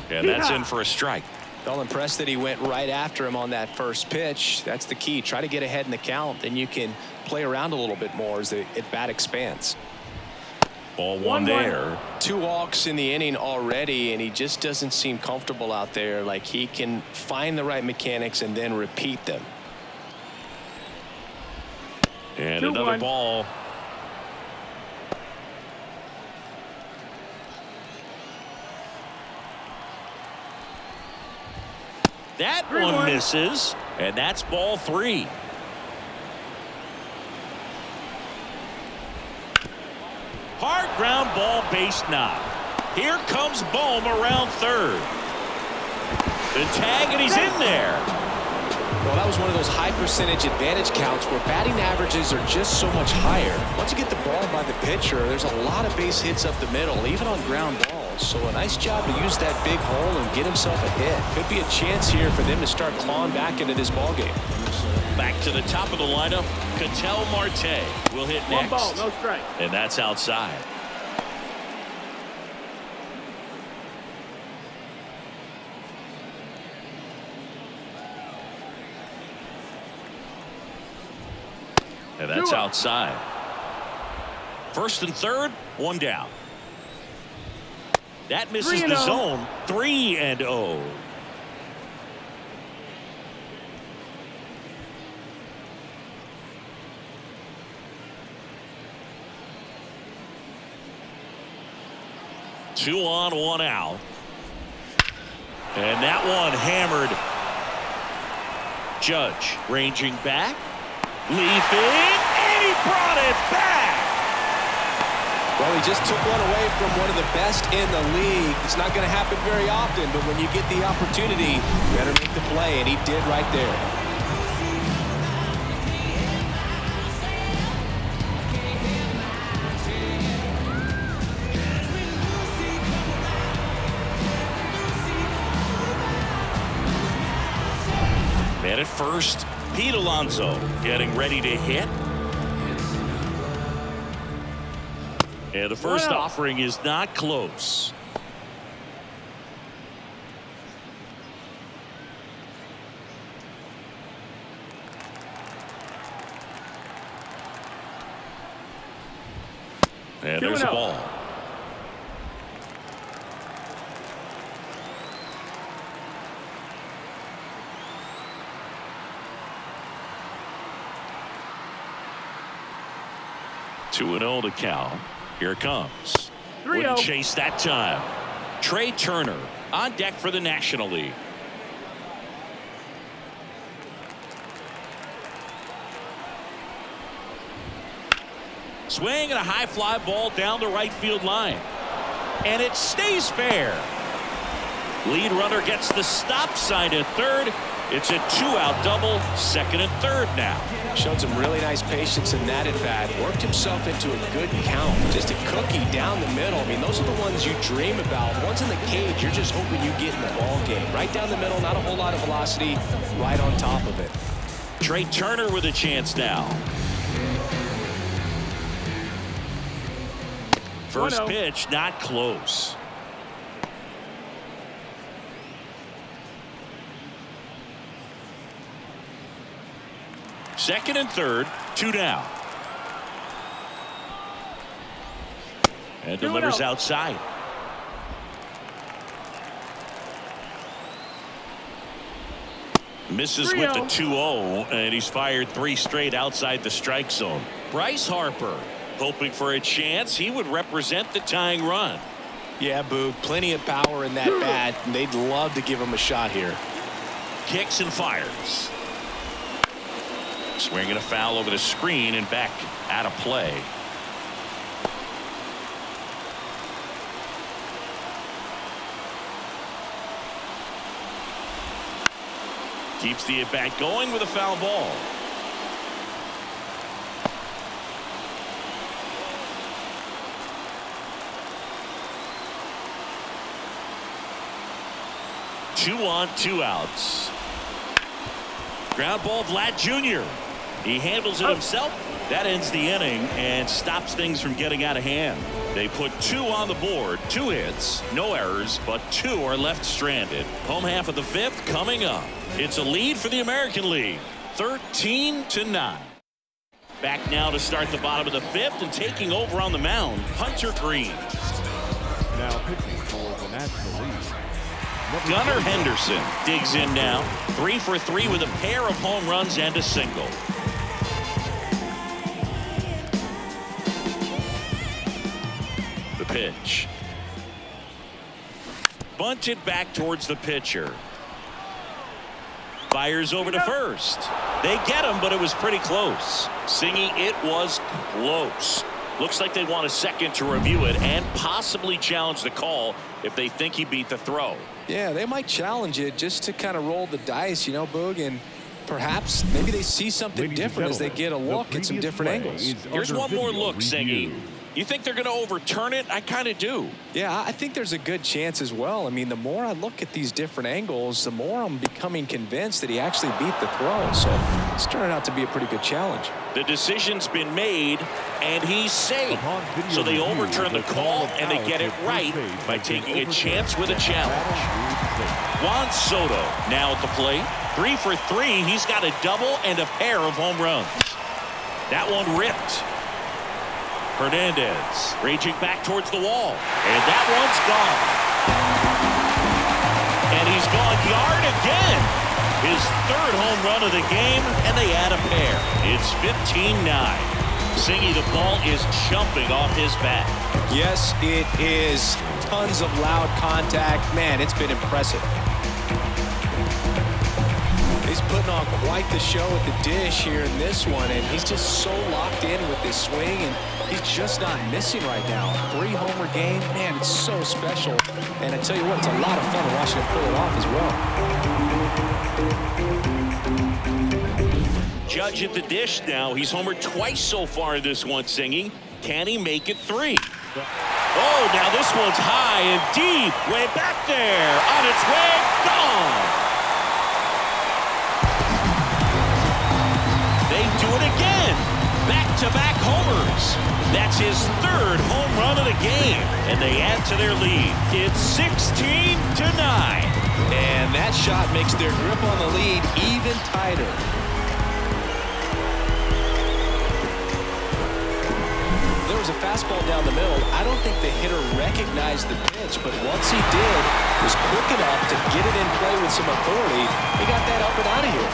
And that's in for a strike. Felt impressed that he went right after him on that first pitch. That's the key. Try to get ahead in the count. Then you can play around a little bit more as the at-bat expands. Ball one there. 2 walks in the inning already, and he just doesn't seem comfortable out there. Like he can find the right mechanics and then repeat them. And 2-1. another ball. That 3-1. one misses, and that's ball 3. Hard ground ball, base knock. Here comes Bohm around third. The tag, and he's in there. Well, that was one of those high percentage advantage counts where batting averages are just so much higher. Once you get the ball by the pitcher, there's a lot of base hits up the middle, even on ground balls. So a nice job to use that big hole and get himself a hit. Could be a chance here for them to start clawing back into this ball game. Back to the top of the lineup, Ketel Marte will hit next. 1 ball, no strike. And that's outside. And that's 2-0. outside. First and third, 1 down. That misses the 3-0. zone. 3-0. Two on, 1 out. And that one hammered. Judge ranging back. Leaping. And he brought it back. Well, he just took one away from one of the best in the league. It's not going to happen very often, but when you get the opportunity, you better make the play, and he did right there. Man at first, Pete Alonso getting ready to hit. And the first Wow. offering is not close. And there's a 2-0. ball. Two and 0 to count. Here it comes. 3-0. Wouldn't chase that time. Trey Turner on deck for the National League. Swing and a high fly ball down the right field line. And it stays fair. Lead runner gets the stop sign at third. It's a 2-out double, second and third now. Showed some really nice patience in that at-bat. Worked himself into a good count. Just a cookie down the middle. I mean, those are the ones you dream about. Ones in the cage, you're just hoping you get in the ball game. Right down the middle, not a whole lot of velocity. Right on top of it. Trey Turner with a chance now. First 1-0. pitch, not close. Second and third, 2 down. And delivers 2-0. outside. Misses with the 2-0, and he's fired 3 straight outside the strike zone. Bryce Harper hoping for a chance. He would represent the tying run. Yeah, Boog, plenty of power in that bat, and they'd love to give him a shot here. Kicks and fires. Swinging a foul over the screen and back out of play. Keeps the at-bat going with a foul ball. 2 on 2 outs. Ground ball, Vlad Jr. He handles it himself. That ends the inning and stops things from getting out of hand. They put 2 on the board, 2 hits, no errors, but 2 are left stranded. Home half of the 5th coming up. It's a lead for the American League, 13-9. Back now to start the bottom of the 5th, and taking over on the mound, Hunter Green. Now pitching for the National League. Gunnar Henderson digs in now, 3 for 3 with a pair of home runs and a single. The pitch. Bunted back towards the pitcher. Fires over to first. They get him, but it was pretty close. Singy, it was close. Looks like they want a second to review it and possibly challenge the call if they think he beat the throw. Yeah, they might challenge it just to kind of roll the dice, you know, Boog, and perhaps maybe they see something different as they get a look at some different angles. Here's one more look, Singy. You think they're going to overturn it? I kind of do. Yeah, I think there's a good chance as well. I mean, the more I look at these different angles, the more I'm becoming convinced that he actually beat the throw. So it's turning out to be a pretty good challenge. The decision's been made, and he's safe. So they overturn the call, and they get it right by taking a chance with a challenge. Juan Soto now at the plate. 3 for 3. He's got a double and a pair of home runs. That one ripped. Hernandez raging back towards the wall, and that one's gone. And he's gone yard again. His 3rd home run of the game, and they add a pair. It's 15-9. Singy, the ball is jumping off his bat. Yes, it is. Tons of loud contact. Man, it's been impressive. He's putting on quite the show at the dish here in this one, and he's just so locked in with this swing, and he's just not missing right now. 3-homer game, man, it's so special. And I tell you what, it's a lot of fun watching him pull it off as well. Judge at the dish now. He's homered twice so far in this one, Singy. Can he make it 3? Oh, now this one's high and deep. Way back there. On its way, gone. They do it again. Back-to-back homers. That's his 3rd home run of the game. And they add to their lead. It's 16-9. And that shot makes their grip on the lead even tighter. There was a fastball down the middle. I don't think the hitter recognized the pitch, but once he did, was quick enough to get it in play with some authority. He got that up and out of here.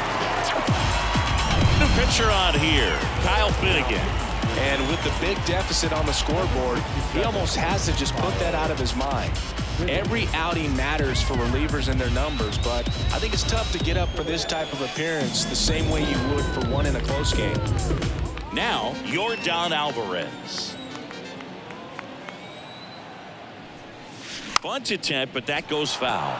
New pitcher on here, Kyle Finnegan. And with the big deficit on the scoreboard, he almost has to just put that out of his mind. Every outing matters for relievers and their numbers, but I think it's tough to get up for this type of appearance the same way you would for one in a close game. Now, Yordan Alvarez. Bunt attempt, but that goes foul.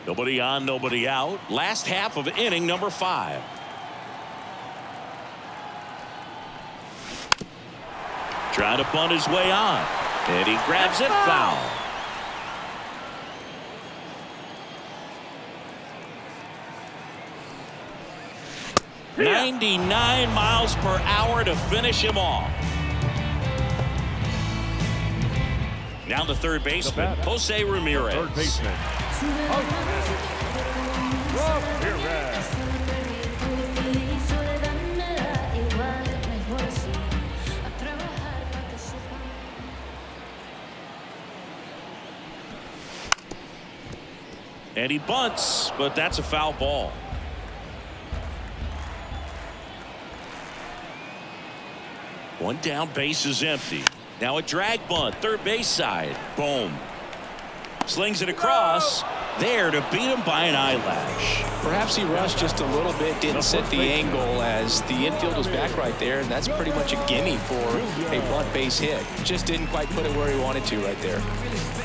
Nobody on, nobody out. Last half of inning number 5. Trying to bunt his way on. And he grabs it, foul. Yeah. 99 miles per hour to finish him off. Now the third baseman, Jose Ramirez. Third baseman. Ramirez. And he bunts, but that's a foul ball. One down, base is empty. Now a drag bunt, third base side. Boom. Slings it across. There to beat him by an eyelash. Perhaps he rushed just a little bit, didn't set the angle as the infield was back right there, and that's pretty much a gimme for a bunt base hit. Just didn't quite put it where he wanted to right there.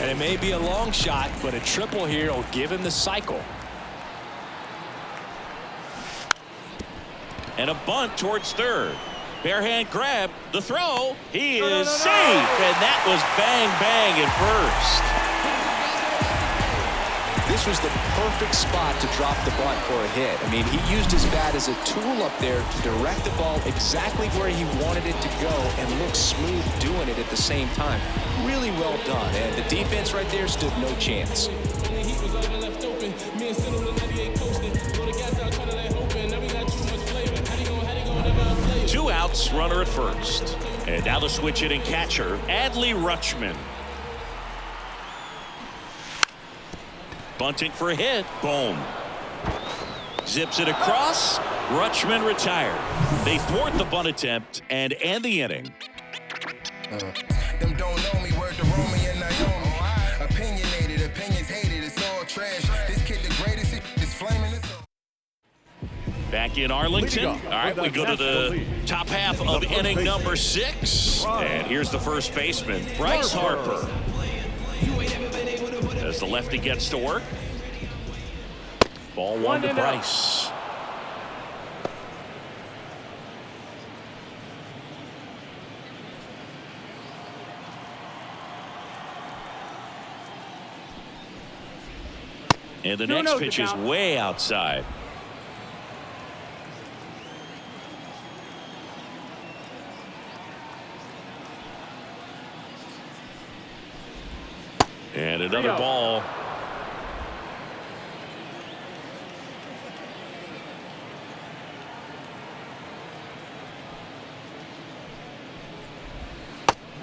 And it may be a long shot, but a triple here will give him the cycle. And a bunt towards third. Bare hand grab. The throw. He is safe. And that was bang, bang at first. This was the perfect spot to drop the bunt for a hit. I mean, he used his bat as a tool up there to direct the ball exactly where he wanted it to go and look smooth doing it at the same time. Really well done. And the defense right there stood no chance. 2 outs, runner at first. And now the switch hitting catcher, Adley Rutschman. Bunting for a hit. Boom. Zips it across. Rutschman retired. They thwart the bunt attempt and end the inning. Them don't know me, word to Romy and Naomi. Opinionated, opinions hated, it's all trash. This kid the greatest, it's flaming. Back in Arlington. All right, we go to the top half of inning number 6. And here's the first baseman, Bryce Harper. As the lefty gets to work. Ball 1 to Bryce. And the next pitch is way outside. And another ball.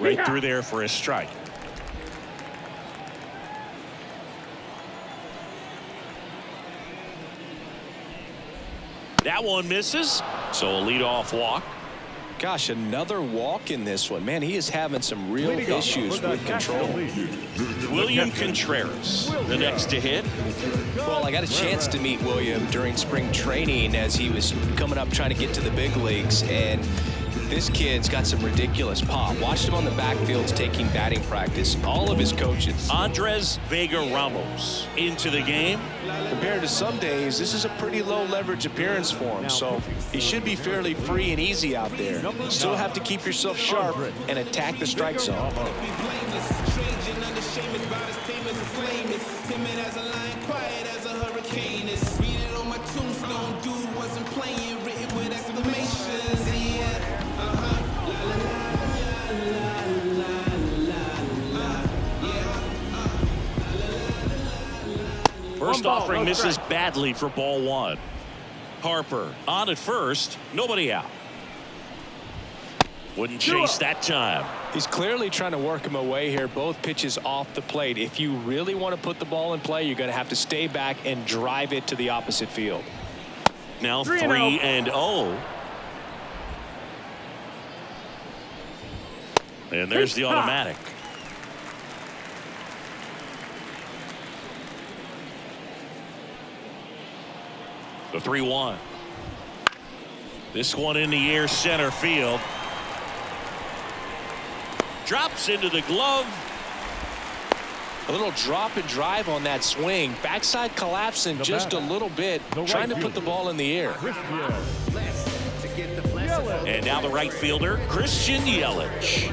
Right through there for a strike. That one misses. So a leadoff walk. Gosh, another walk in this one. Man, he is having some real issues with control. William Contreras, the next to hit. Well, I got a chance to meet William during spring training as he was coming up trying to get to the big leagues, and this kid's got some ridiculous pop. Watched him on the backfields taking batting practice. All of his coaches. Andres Vega Ramos into the game. Compared to some days, this is a pretty low leverage appearance for him, so he should be fairly free and easy out there. Still have to keep yourself sharp and attack the strike zone. First offering misses badly for ball 1. Harper on at first, nobody out. Wouldn't chase that time. He's clearly trying to work him away here. Both pitches off the plate. If you really want to put the ball in play, you're going to have to stay back and drive it to the opposite field. Now 3-0. And there's the automatic. The 3-1. This one in the air, center field. Drops into the glove. A little drop and drive on that swing. Backside collapsing just a little bit, trying to put the ball in the air. And now the right fielder, Christian Yelich.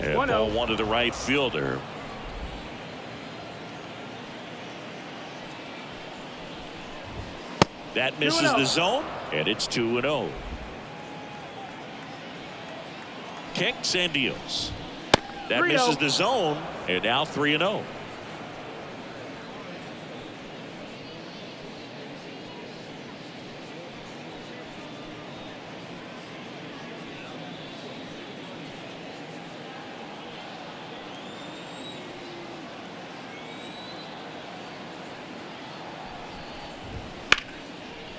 And ball 1 to the right fielder. That misses the zone, and it's 2-0. Kicks and deals. That misses the zone, and now 3-0.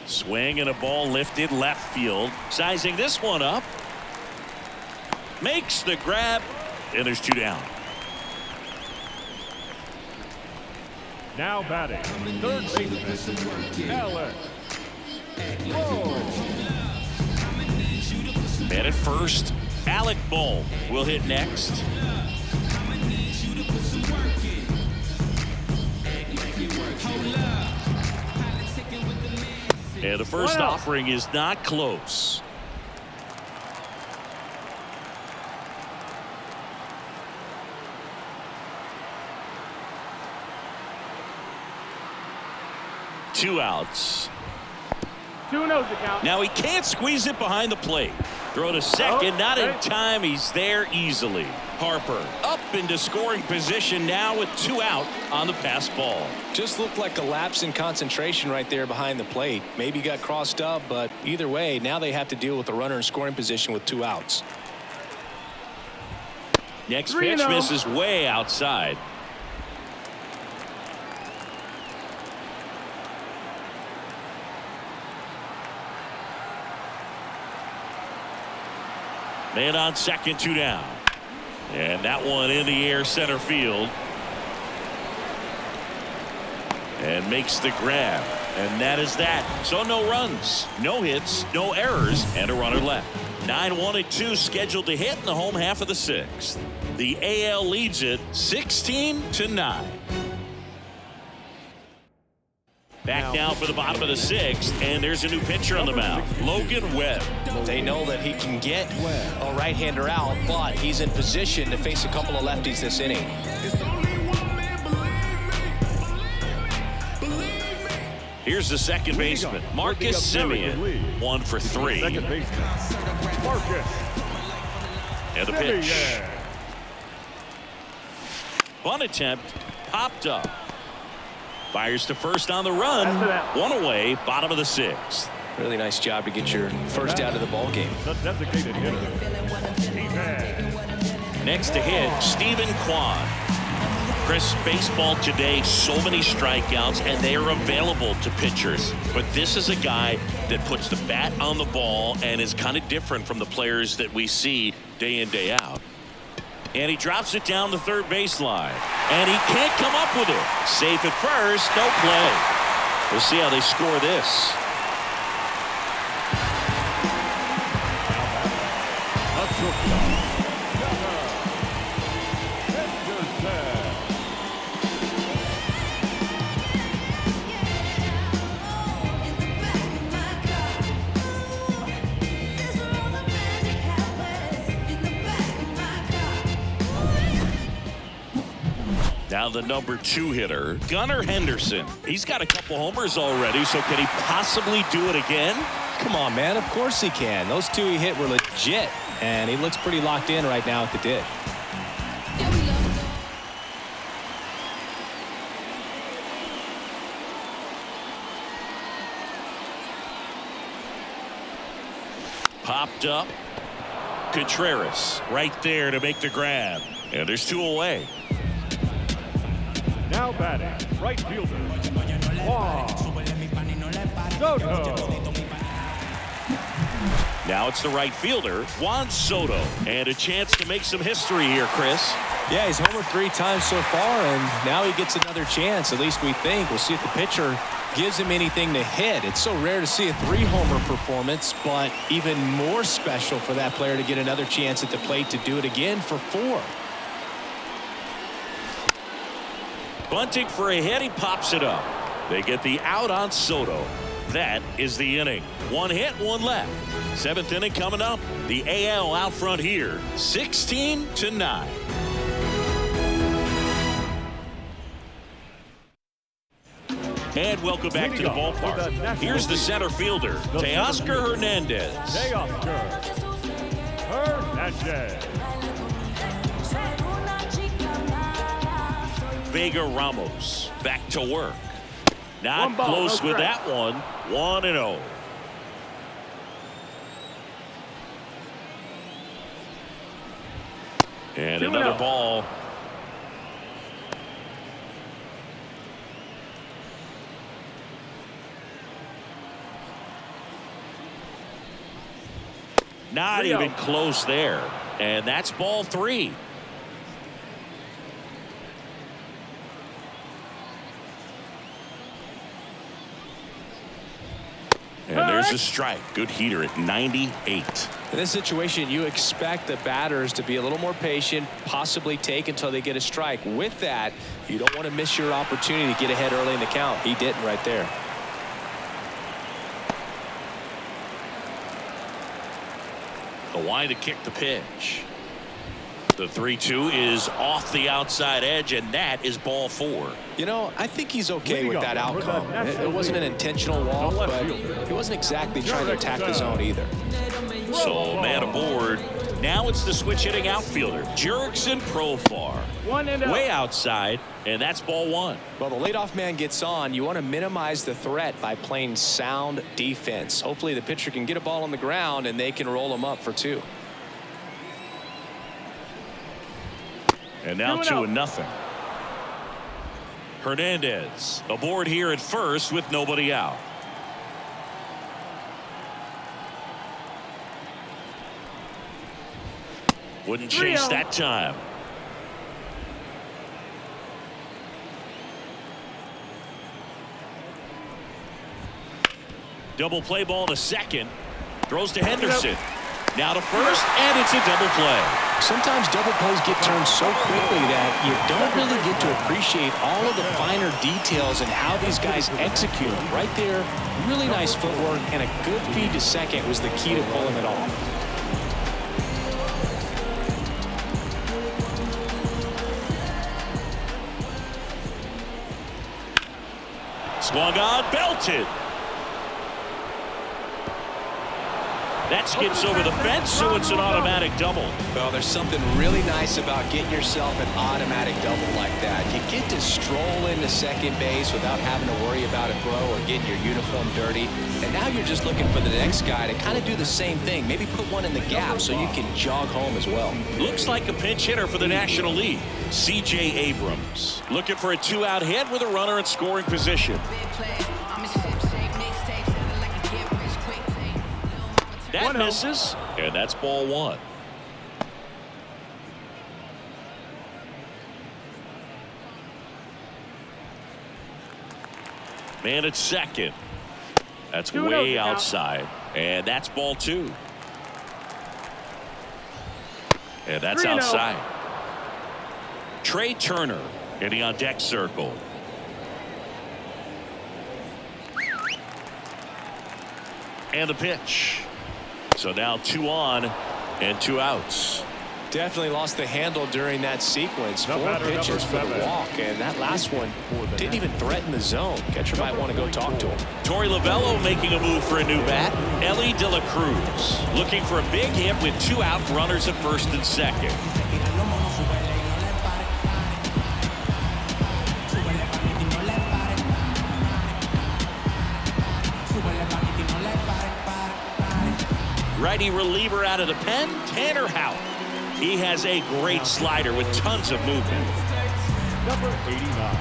Swing and a ball lifted left field. Sizing this one up. Makes the grab. And there's 2 down. Now batting, third baseman, Alex. Man at first, Alec Bohm will hit next. The first offering is not close. Two outs. 2-0 the count. Now he can't squeeze it behind the plate. Throw to second, not in time. He's there easily. Harper up into scoring position now with 2 out on the pass ball. Just looked like a lapse in concentration right there behind the plate. Maybe got crossed up, but either way, now they have to deal with the runner in scoring position with 2 outs. Next pitch misses way outside. Man on second, 2 down. And that one in the air center field. And makes the grab. And that is that. So no runs, no hits, no errors, and a runner left. 9-1-2 scheduled to hit in the home half of the 6th. The AL leads it 16-9. Back now for the bottom of the 6th, and there's a new pitcher on the mound, Logan Webb. They know that he can get a right-hander out, but he's in position to face a couple of lefties this inning. Here's the second baseman, Marcus Simeon, 1 for 3. Second baseman, Marcus. And the pitch. Bunt attempt, popped up. Fires to first on the run. 1 away, bottom of the 6th. Really nice job to get your first out of the ball game. The designated hitter. Next to hit, Stephen Kwan. Chris, baseball today, so many strikeouts, and they are available to pitchers. But this is a guy that puts the bat on the ball and is kind of different from the players that we see day in, day out. And he drops it down the third baseline. And he can't come up with it. Safe at first, no play. We'll see how they score this. Now the number 2 hitter, Gunnar Henderson. He's got a couple homers already, so can he possibly do it again? Come on, man. Of course he can. Those 2 he hit were legit, and he looks pretty locked in right now at the dig. Popped up. Contreras right there to make the grab. And there's 2 away. Now batting, right fielder, Soto. Now it's the right fielder, Juan Soto. And a chance to make some history here, Chris. Yeah, he's homered 3 times so far, and now he gets another chance, at least we think. We'll see if the pitcher gives him anything to hit. It's so rare to see a 3-homer performance, but even more special for that player to get another chance at the plate to do it again for 4. Bunting for a hit, he pops it up. They get the out on Soto. That is the inning. 1 hit, 1 left. 7th inning coming up. The AL out front here, 16-9. And welcome back to the ballpark. Here's the center fielder, Teoscar Hernandez. Teoscar Hernandez. Vega Ramos back to work. Not close with that one. 1-0. And another ball. Not even close there. And that's ball 3. And there's a strike. Good heater at 98. In this situation, you expect the batters to be a little more patient, possibly take until they get a strike. With that, you don't want to miss your opportunity to get ahead early in the count. He didn't right there. Kawhi to kick the pitch. The 3-2 is off the outside edge, and that is ball 4. You know, I think he's okay with that outcome. It wasn't an intentional walk, but he wasn't exactly trying to attack the zone either. So man aboard. Now it's the switch hitting outfielder, Jurickson Profar. Way outside, and that's ball 1. Well, the leadoff man gets on. You want to minimize the threat by playing sound defense. Hopefully the pitcher can get a ball on the ground, and they can roll him up for 2. And now 2-0. Hernandez aboard here at first with nobody out. Wouldn't chase that time. Double play ball to second. Throws to Henderson. Now to first, and it's a double play. Sometimes double plays get turned so quickly that you don't really get to appreciate all of the finer details and how these guys execute them. Right there, really nice footwork, and a good feed to second was the key to pulling it off. Swung on, belted. That skips over the fence, so it's an automatic double. Well, there's something really nice about getting yourself an automatic double like that. You get to stroll into second base without having to worry about a throw or getting your uniform dirty. And now you're just looking for the next guy to kind of do the same thing. Maybe put one in the gap so you can jog home as well. Looks like a pinch hitter for the National League. C.J. Abrams looking for a 2-out hit with a runner in scoring position. That misses, and that's ball 1. Man at second. That's way outside, and that's ball 2. And that's outside. Trey Turner getting on deck circle. And the pitch. So now 2 on and 2 outs. Definitely lost the handle during that sequence. 4 pitches for the walk, and that last one didn't even threaten the zone. Catcher might want to go talk to him. Torey Lovullo making a move for a new bat. Ellie De La Cruz looking for a big hit with 2 out, runners at first and second. Righty reliever out of the pen, Tanner Houck. He has a great slider with tons of movement. Number 89.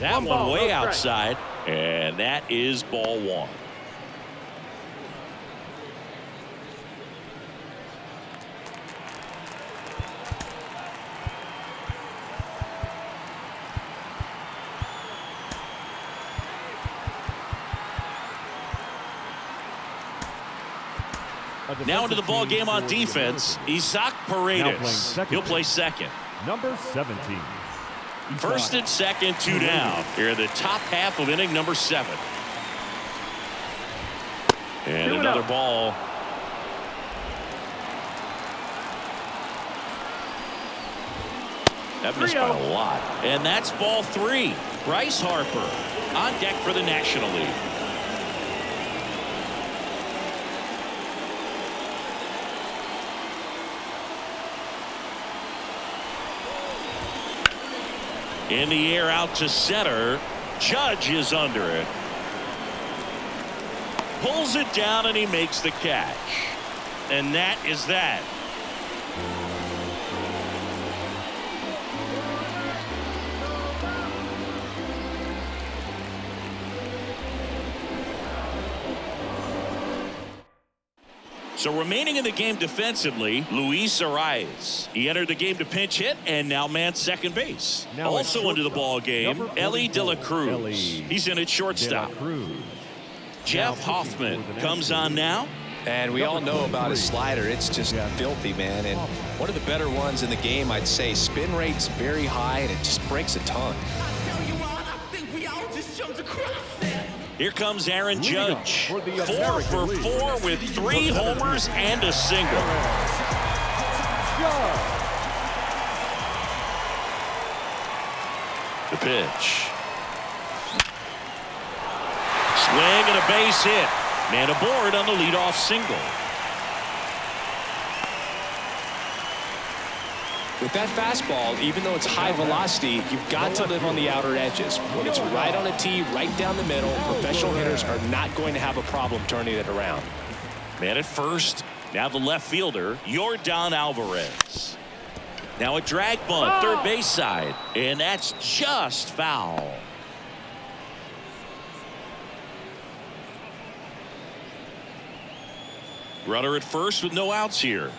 That one way outside, and that is ball 1. Now into the ball game on defense, Isaac Paredes. He'll play second. Number 17. First and second, 2 down. Here in the top half of inning number 7. And another ball. That missed by a lot. And that's ball 3. Bryce Harper on deck for the National League. In the air out to center. Judge is under it. Pulls it down and he makes the catch. And that is that. So remaining in the game defensively, Luis Arias. He entered the game to pinch hit and now mans second base. Now Also into the ball game, number Ellie De La 44, Cruz. Ellie He's in at shortstop. Jeff Hoffman comes on now. And we all know about his slider. It's just filthy, man. And one of the better ones in the game, I'd say. Spin rate's very high, and it just breaks a ton. Here comes Aaron Judge. for the 4 American for League. 4 with 3 homers and a single. The pitch. Swing and a base hit. Man aboard on the leadoff single. With that fastball, even though it's high velocity, you've got to live on the outer edges. When it's right on a tee, right down the middle, professional hitters are not going to have a problem turning it around. Man at first. Now the left fielder, Yordan Alvarez. Now a drag bunt, third base side. And that's just foul. Runner at first with no outs here.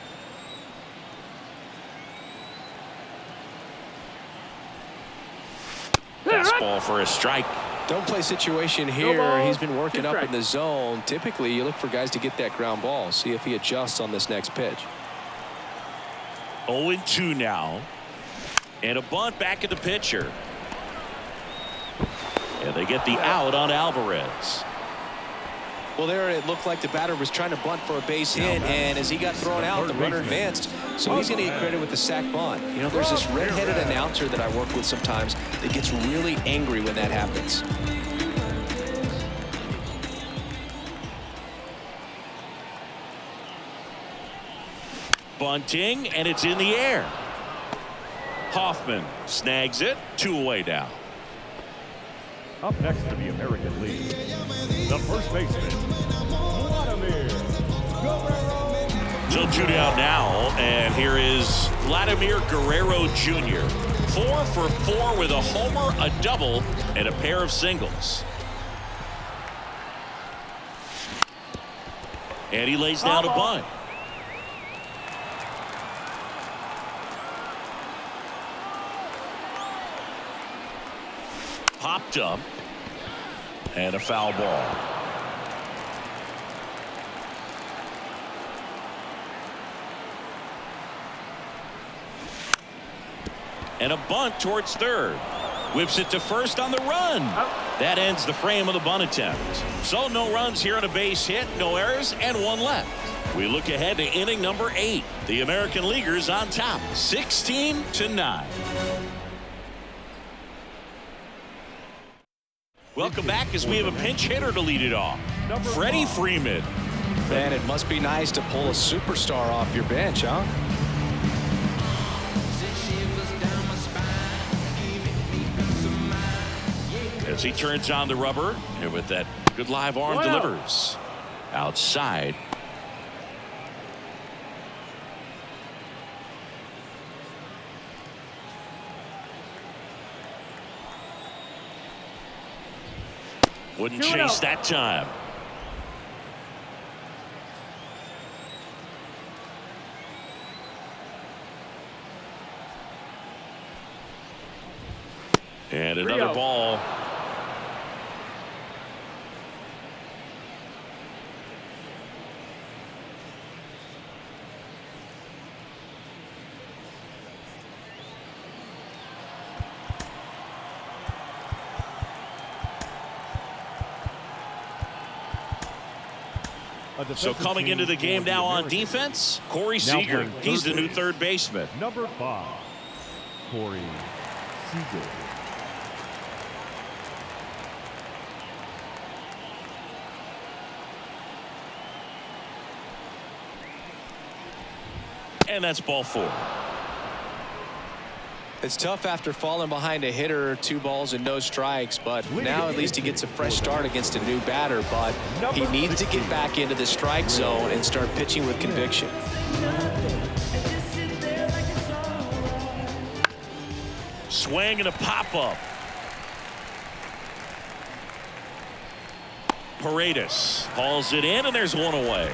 Fastball for a strike. Don't play situation here. He's been working up in the zone. Typically, you look for guys to get that ground ball. See if he adjusts on this next pitch. 0-2 now. And a bunt back at the pitcher. And they get the out on Alvarez. Well, there it looked like the batter was trying to bunt for a base hit, and as he got thrown out, the runner advanced. So he's going to get credit with the sac bunt. You know, there's this red-headed announcer that I work with sometimes that gets really angry when that happens. Bunting, and it's in the air. Hoffman snags it. 2 away now. Up next to the American League, the first baseman, Vladimir Guerrero. So 2 down now, and here is Vladimir Guerrero Jr. 4 for 4 with a homer, a double, and a pair of singles. And he lays down a bunt. Popped up, and a foul ball. And a bunt towards third. Whips it to first on the run. That ends the frame of the bunt attempt. So no runs here on a base hit, no errors, and 1 left. We look ahead to inning number 8. The American Leaguers on top, 16-9. Welcome back as we have a pinch hitter to lead it off. Freddie Freeman. Man, it must be nice to pull a superstar off your bench, huh? As he turns on the rubber, and with that good live arm delivers. Outside. Wouldn't chase that time. And another ball. So coming into the game now on defense, Corey Seager. He's the new third baseman. Number 5, Corey Seager. And that's ball 4. It's tough after falling behind a hitter, 2 balls and no strikes, but now at least he gets a fresh start against a new batter, but he needs to get back into the strike zone and start pitching with conviction. Swing and a pop-up. Paredes hauls it in, and there's 1 away.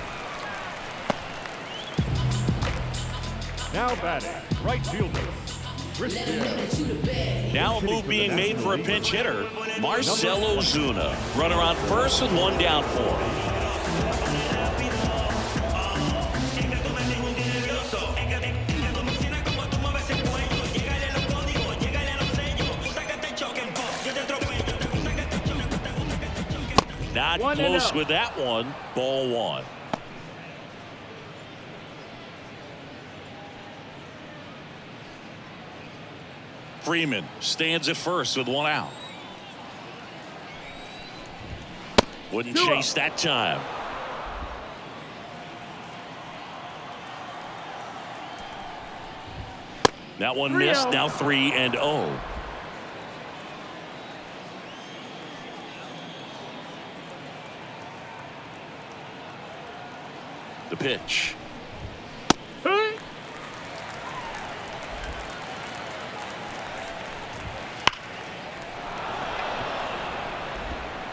Now batting, right fielder, Christian. Now a move being made for a pinch hitter, Marcell Ozuna. Runner on first with one down for him. Not close with that one. Ball one. Freeman stands at first with one out. Wouldn't chase that time. That one missed. Now 3-0. The pitch.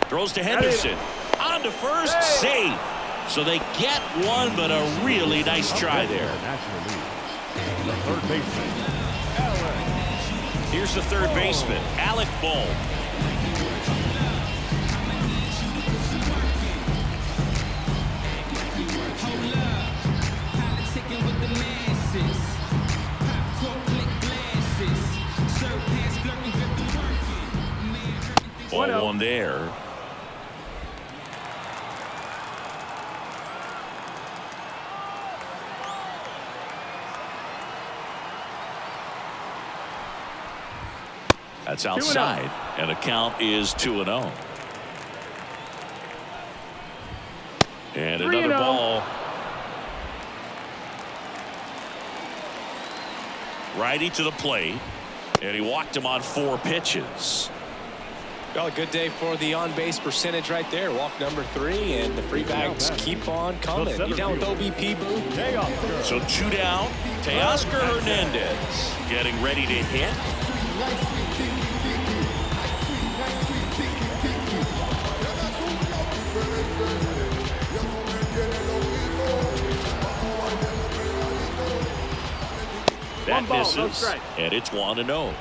Throws to Henderson. On to first. Safe. So they get one, but a really nice try there. The third baseman, Here's the third baseman, Alec Bohm. Ball one there. That's outside, and the count is 2-0. And another ball. Righty to the plate, and he walked him on 4 pitches. Well, a good day for the on-base percentage right there. Walk number 3, and the free bags keep on coming. You down with OBP, Boo? So 2 down. Teoscar Hernandez getting ready to hit. That misses, and it's 1-0.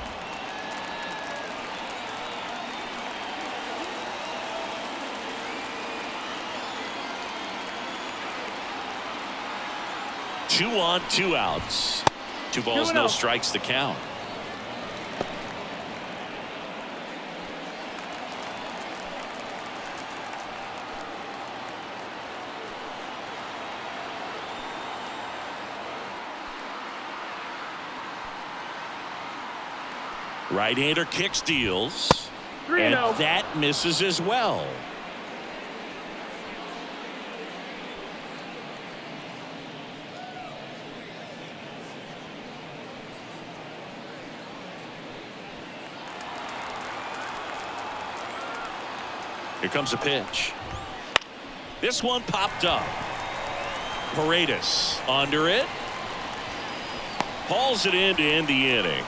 Two on, 2 outs. 2 balls, no strikes to count. Right-hander kicks, deals, and that misses as well. Here comes a pitch. This one popped up. Paredes under it. Hauls it in to end the inning.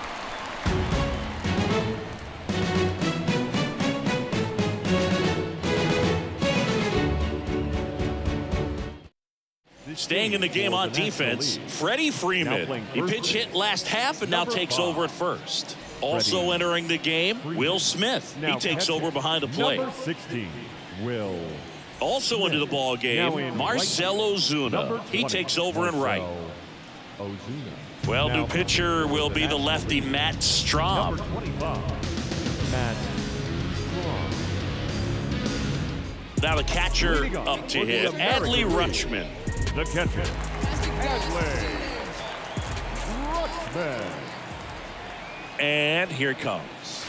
Staying in the game on defense, Freddie Freeman. He pinch hit last half and now takes over at first. Also entering the game, Will Smith. He takes over behind the plate. Number 16, Will. Also into the ball game, Marcell Ozuna. He takes over in right. Well, new pitcher will be the lefty Matt Strahm. Number 25, Matt Strahm. Now the catcher up to hit, Adley Rutschman. The catcher, Adley Rutschman. And here it comes.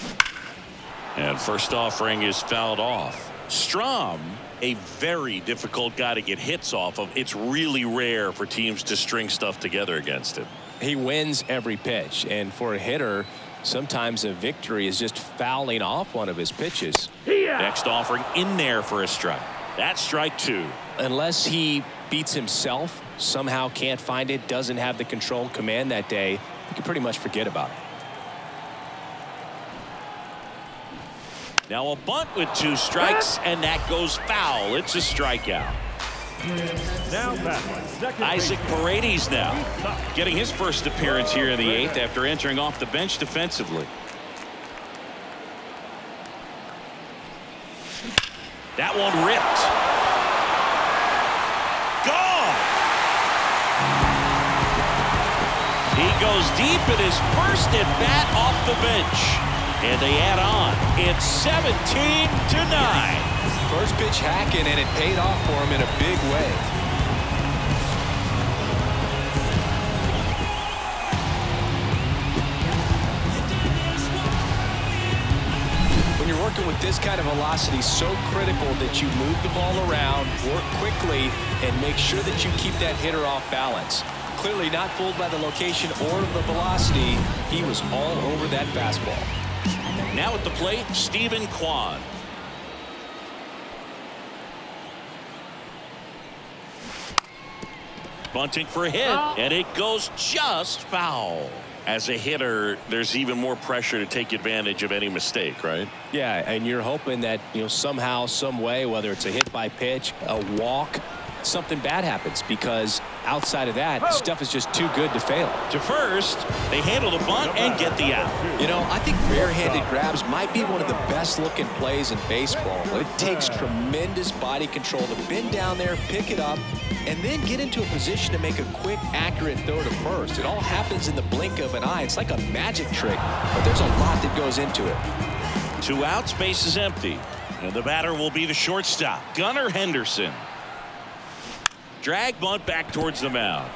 And first offering is fouled off. Strahm, a very difficult guy to get hits off of. It's really rare for teams to string stuff together against him. He wins every pitch, and for a hitter, sometimes a victory is just fouling off one of his pitches. Next offering in there for a strike. That's strike 2. Unless he beats himself, somehow can't find it, doesn't have the control command that day, you can pretty much forget about it. Now a bunt with 2 strikes, and that goes foul. It's a strikeout. Now battling second Isaac baseman. Paredes now getting his first appearance here in the 8th after entering off the bench defensively. That one ripped. Gone. He goes deep in his first at bat off the bench. And they add on. It's 17-9. First pitch hacking, and it paid off for him in a big way. When you're working with this kind of velocity, so critical that you move the ball around, work quickly, and make sure that you keep that hitter off balance. Clearly not fooled by the location or the velocity. He was all over that fastball. Now at the plate, Stephen Kwan. Bunting for a hit, and it goes just foul. As a hitter, there's even more pressure to take advantage of any mistake, right? Yeah, and you're hoping that, somehow, some way, whether it's a hit by pitch, a walk, something bad happens, because outside of that, stuff is just too good to fail. To first, they handle the bunt and get the out. I think barehanded grabs might be one of the best looking plays in baseball. It takes tremendous body control to bend down there, pick it up, and then get into a position to make a quick, accurate throw to first. It all happens in the blink of an eye. It's like a magic trick, but there's a lot that goes into it. 2 outs, base is empty. And the batter will be the shortstop, Gunnar Henderson. Drag bunt back towards the mound.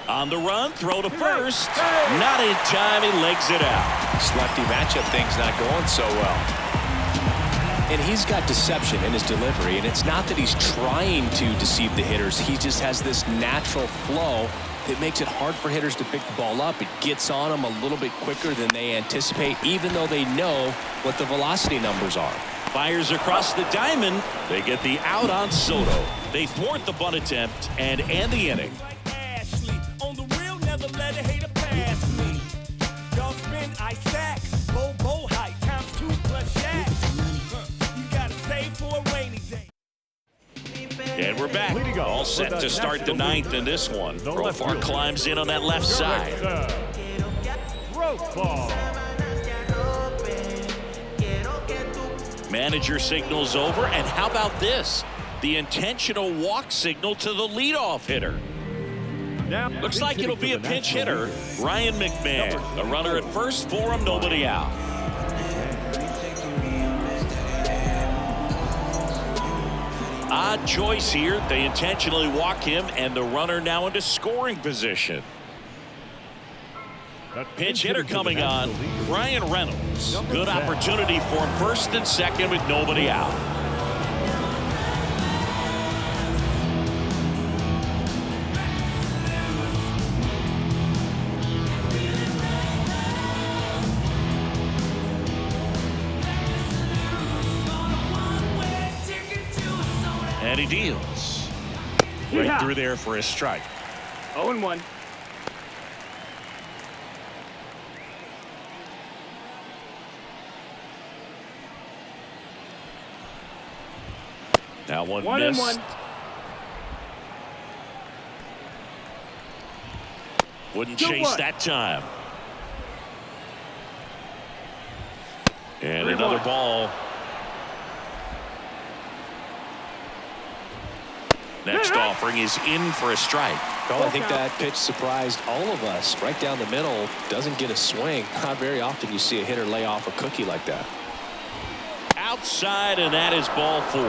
On the run, throw to first. Not in time, he legs it out. This lefty matchup thing's not going so well. And he's got deception in his delivery, and it's not that he's trying to deceive the hitters. He just has this natural flow that makes it hard for hitters to pick the ball up. It gets on them a little bit quicker than they anticipate, even though they know what the velocity numbers are. Fires across the diamond. They get the out on Soto. They thwart the bunt attempt and end the inning. Ashley, on the real, never let a hater pass me. Y'all spin, I sack. Bow height times 2 plus shack. You gotta save for a rainy day. And we're back. All set to start the 9th in this one. Profar climbs in on that left side. Manager signals over, and how about this? The intentional walk signal to the leadoff hitter. Looks like it'll be a pinch hitter, Ryan McMahon. A runner at first for him, nobody out. Odd choice here. They intentionally walk him, and the runner now into scoring position. Pinch hitter coming on, Ryan Reynolds. Good opportunity for him, first and second with nobody out. And he deals. Right through there for a strike. 0-1. Now one 1-1. missed. Wouldn't chase that time. And another ball. Next offering is in for a strike. Well, I think that pitch surprised all of us. Right down the middle, doesn't get a swing. Not very often you see a hitter lay off a cookie like that. Outside, and that is ball 4.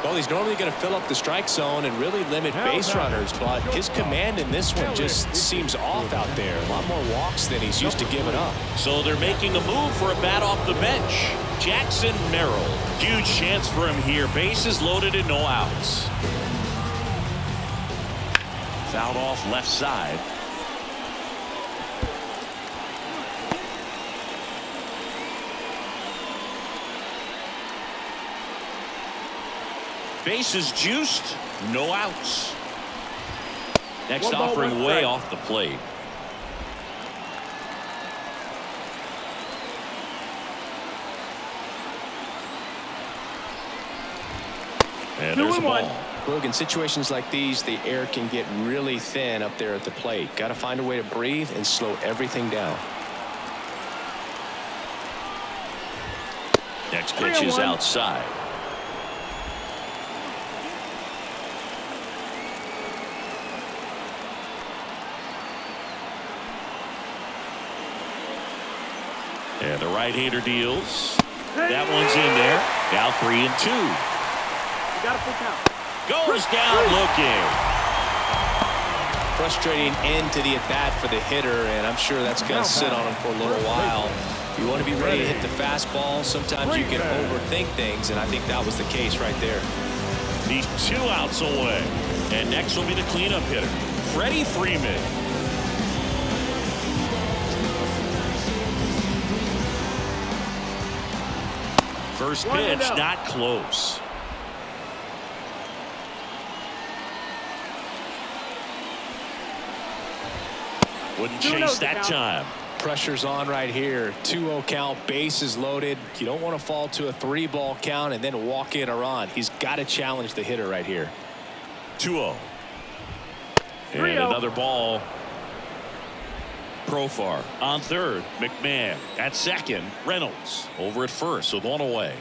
Well, he's normally going to fill up the strike zone and really limit base runners, but his command in this one just seems off out there. A lot more walks than he's used to giving up. So they're making a move for a bat off the bench. Jackson Merrill. Huge chance for him here. Bases loaded and no outs. Fouled off left side. Bases juiced, no outs. Next offering way off the plate. And there's a ball. Boog, in situations like these, the air can get really thin up there at the plate. Got to find a way to breathe and slow everything down. Next pitch is outside. And the right-hander deals. That one's in there. Now 3-2. You got a full count. Goes down looking. Frustrating end to the at-bat for the hitter, and I'm sure that's going to sit on him for a little while. You want to be ready to hit the fastball. Sometimes you can overthink things, and I think that was the case right there. He's 2 outs away. And next will be the cleanup hitter, Freddie Freeman. First pitch, not close. Wouldn't chase that time. Pressure's on right here. 2-0 count, bases loaded. You don't want to fall to a 3-ball count and then walk in a run. He's got to challenge the hitter right here. 2-0. And another ball. Profar on third. McMahon at second. Reynolds over at first with 1 away.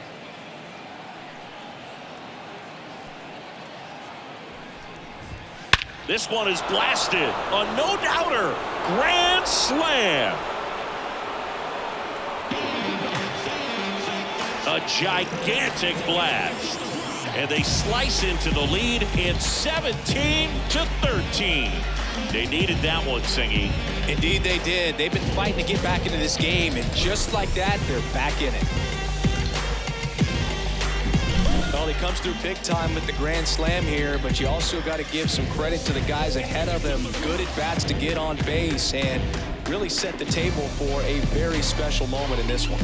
This one is blasted. A no-doubter. Grand slam. A gigantic blast. And they slice into the lead in 17-13. They needed that one, Singy. Indeed they did. They've been fighting to get back into this game, and just like that, they're back in it. Well, he comes through big time with the grand slam here, but you also got to give some credit to the guys ahead of him. Good at-bats to get on base and really set the table for a very special moment in this one.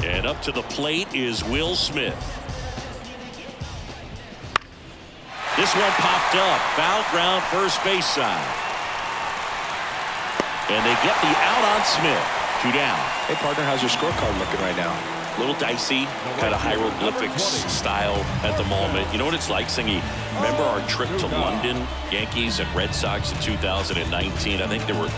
And up to the plate is Will Smith. This one popped up. Foul ground first base side. And they get the out on Smith. 2 down. Hey, partner, how's your scorecard looking right now? A little dicey, kind of hieroglyphics style at the moment. You know what it's like, Singy? Remember our trip to London, Yankees and Red Sox in 2019? I think there were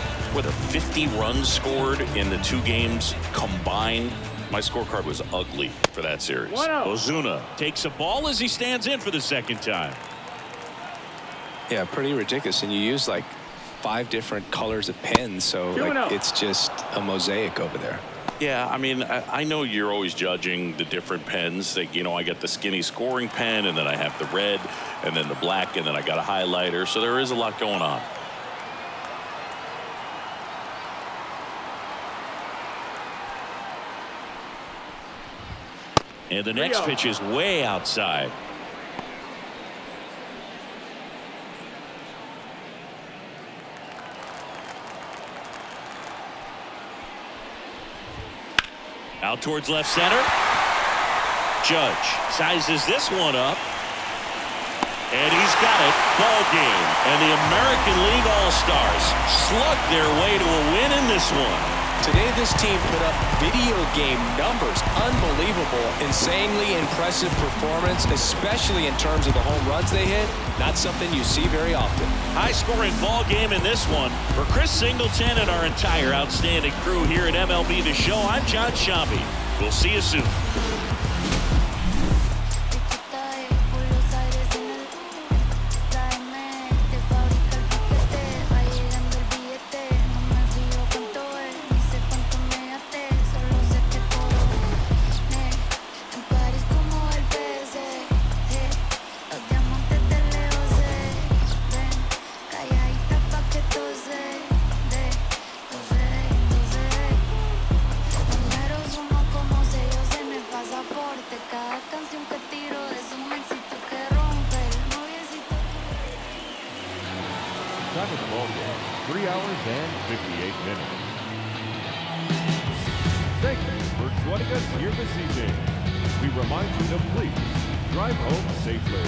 50 runs scored in the 2 games combined. My scorecard was ugly for that series. Ozuna takes a ball as he stands in for the second time. Yeah, pretty ridiculous. And you use like 5 different colors of pens, so like, it's just a mosaic over there. Yeah, I mean, I know you're always judging the different pens. Like, you know, I got the Skenes scoring pen, and then I have the red, and then the black, and then I got a highlighter. So there is a lot going on. And the next pitch is way outside. Out towards left center. Judge sizes this one up. And he's got it. Ball game. And the American League All-Stars slug their way to a win in this one. Today, this team put up video game numbers. Unbelievable, insanely impressive performance, especially in terms of the home runs they hit. Not something you see very often. High-scoring ball game in this one. For Chris Singleton and our entire outstanding crew here at MLB The Show, I'm John Shambi. We'll see you soon. Time of the ball game, 3 hours and 58 minutes. Thank you for joining us here this evening. We remind you to please drive home safely.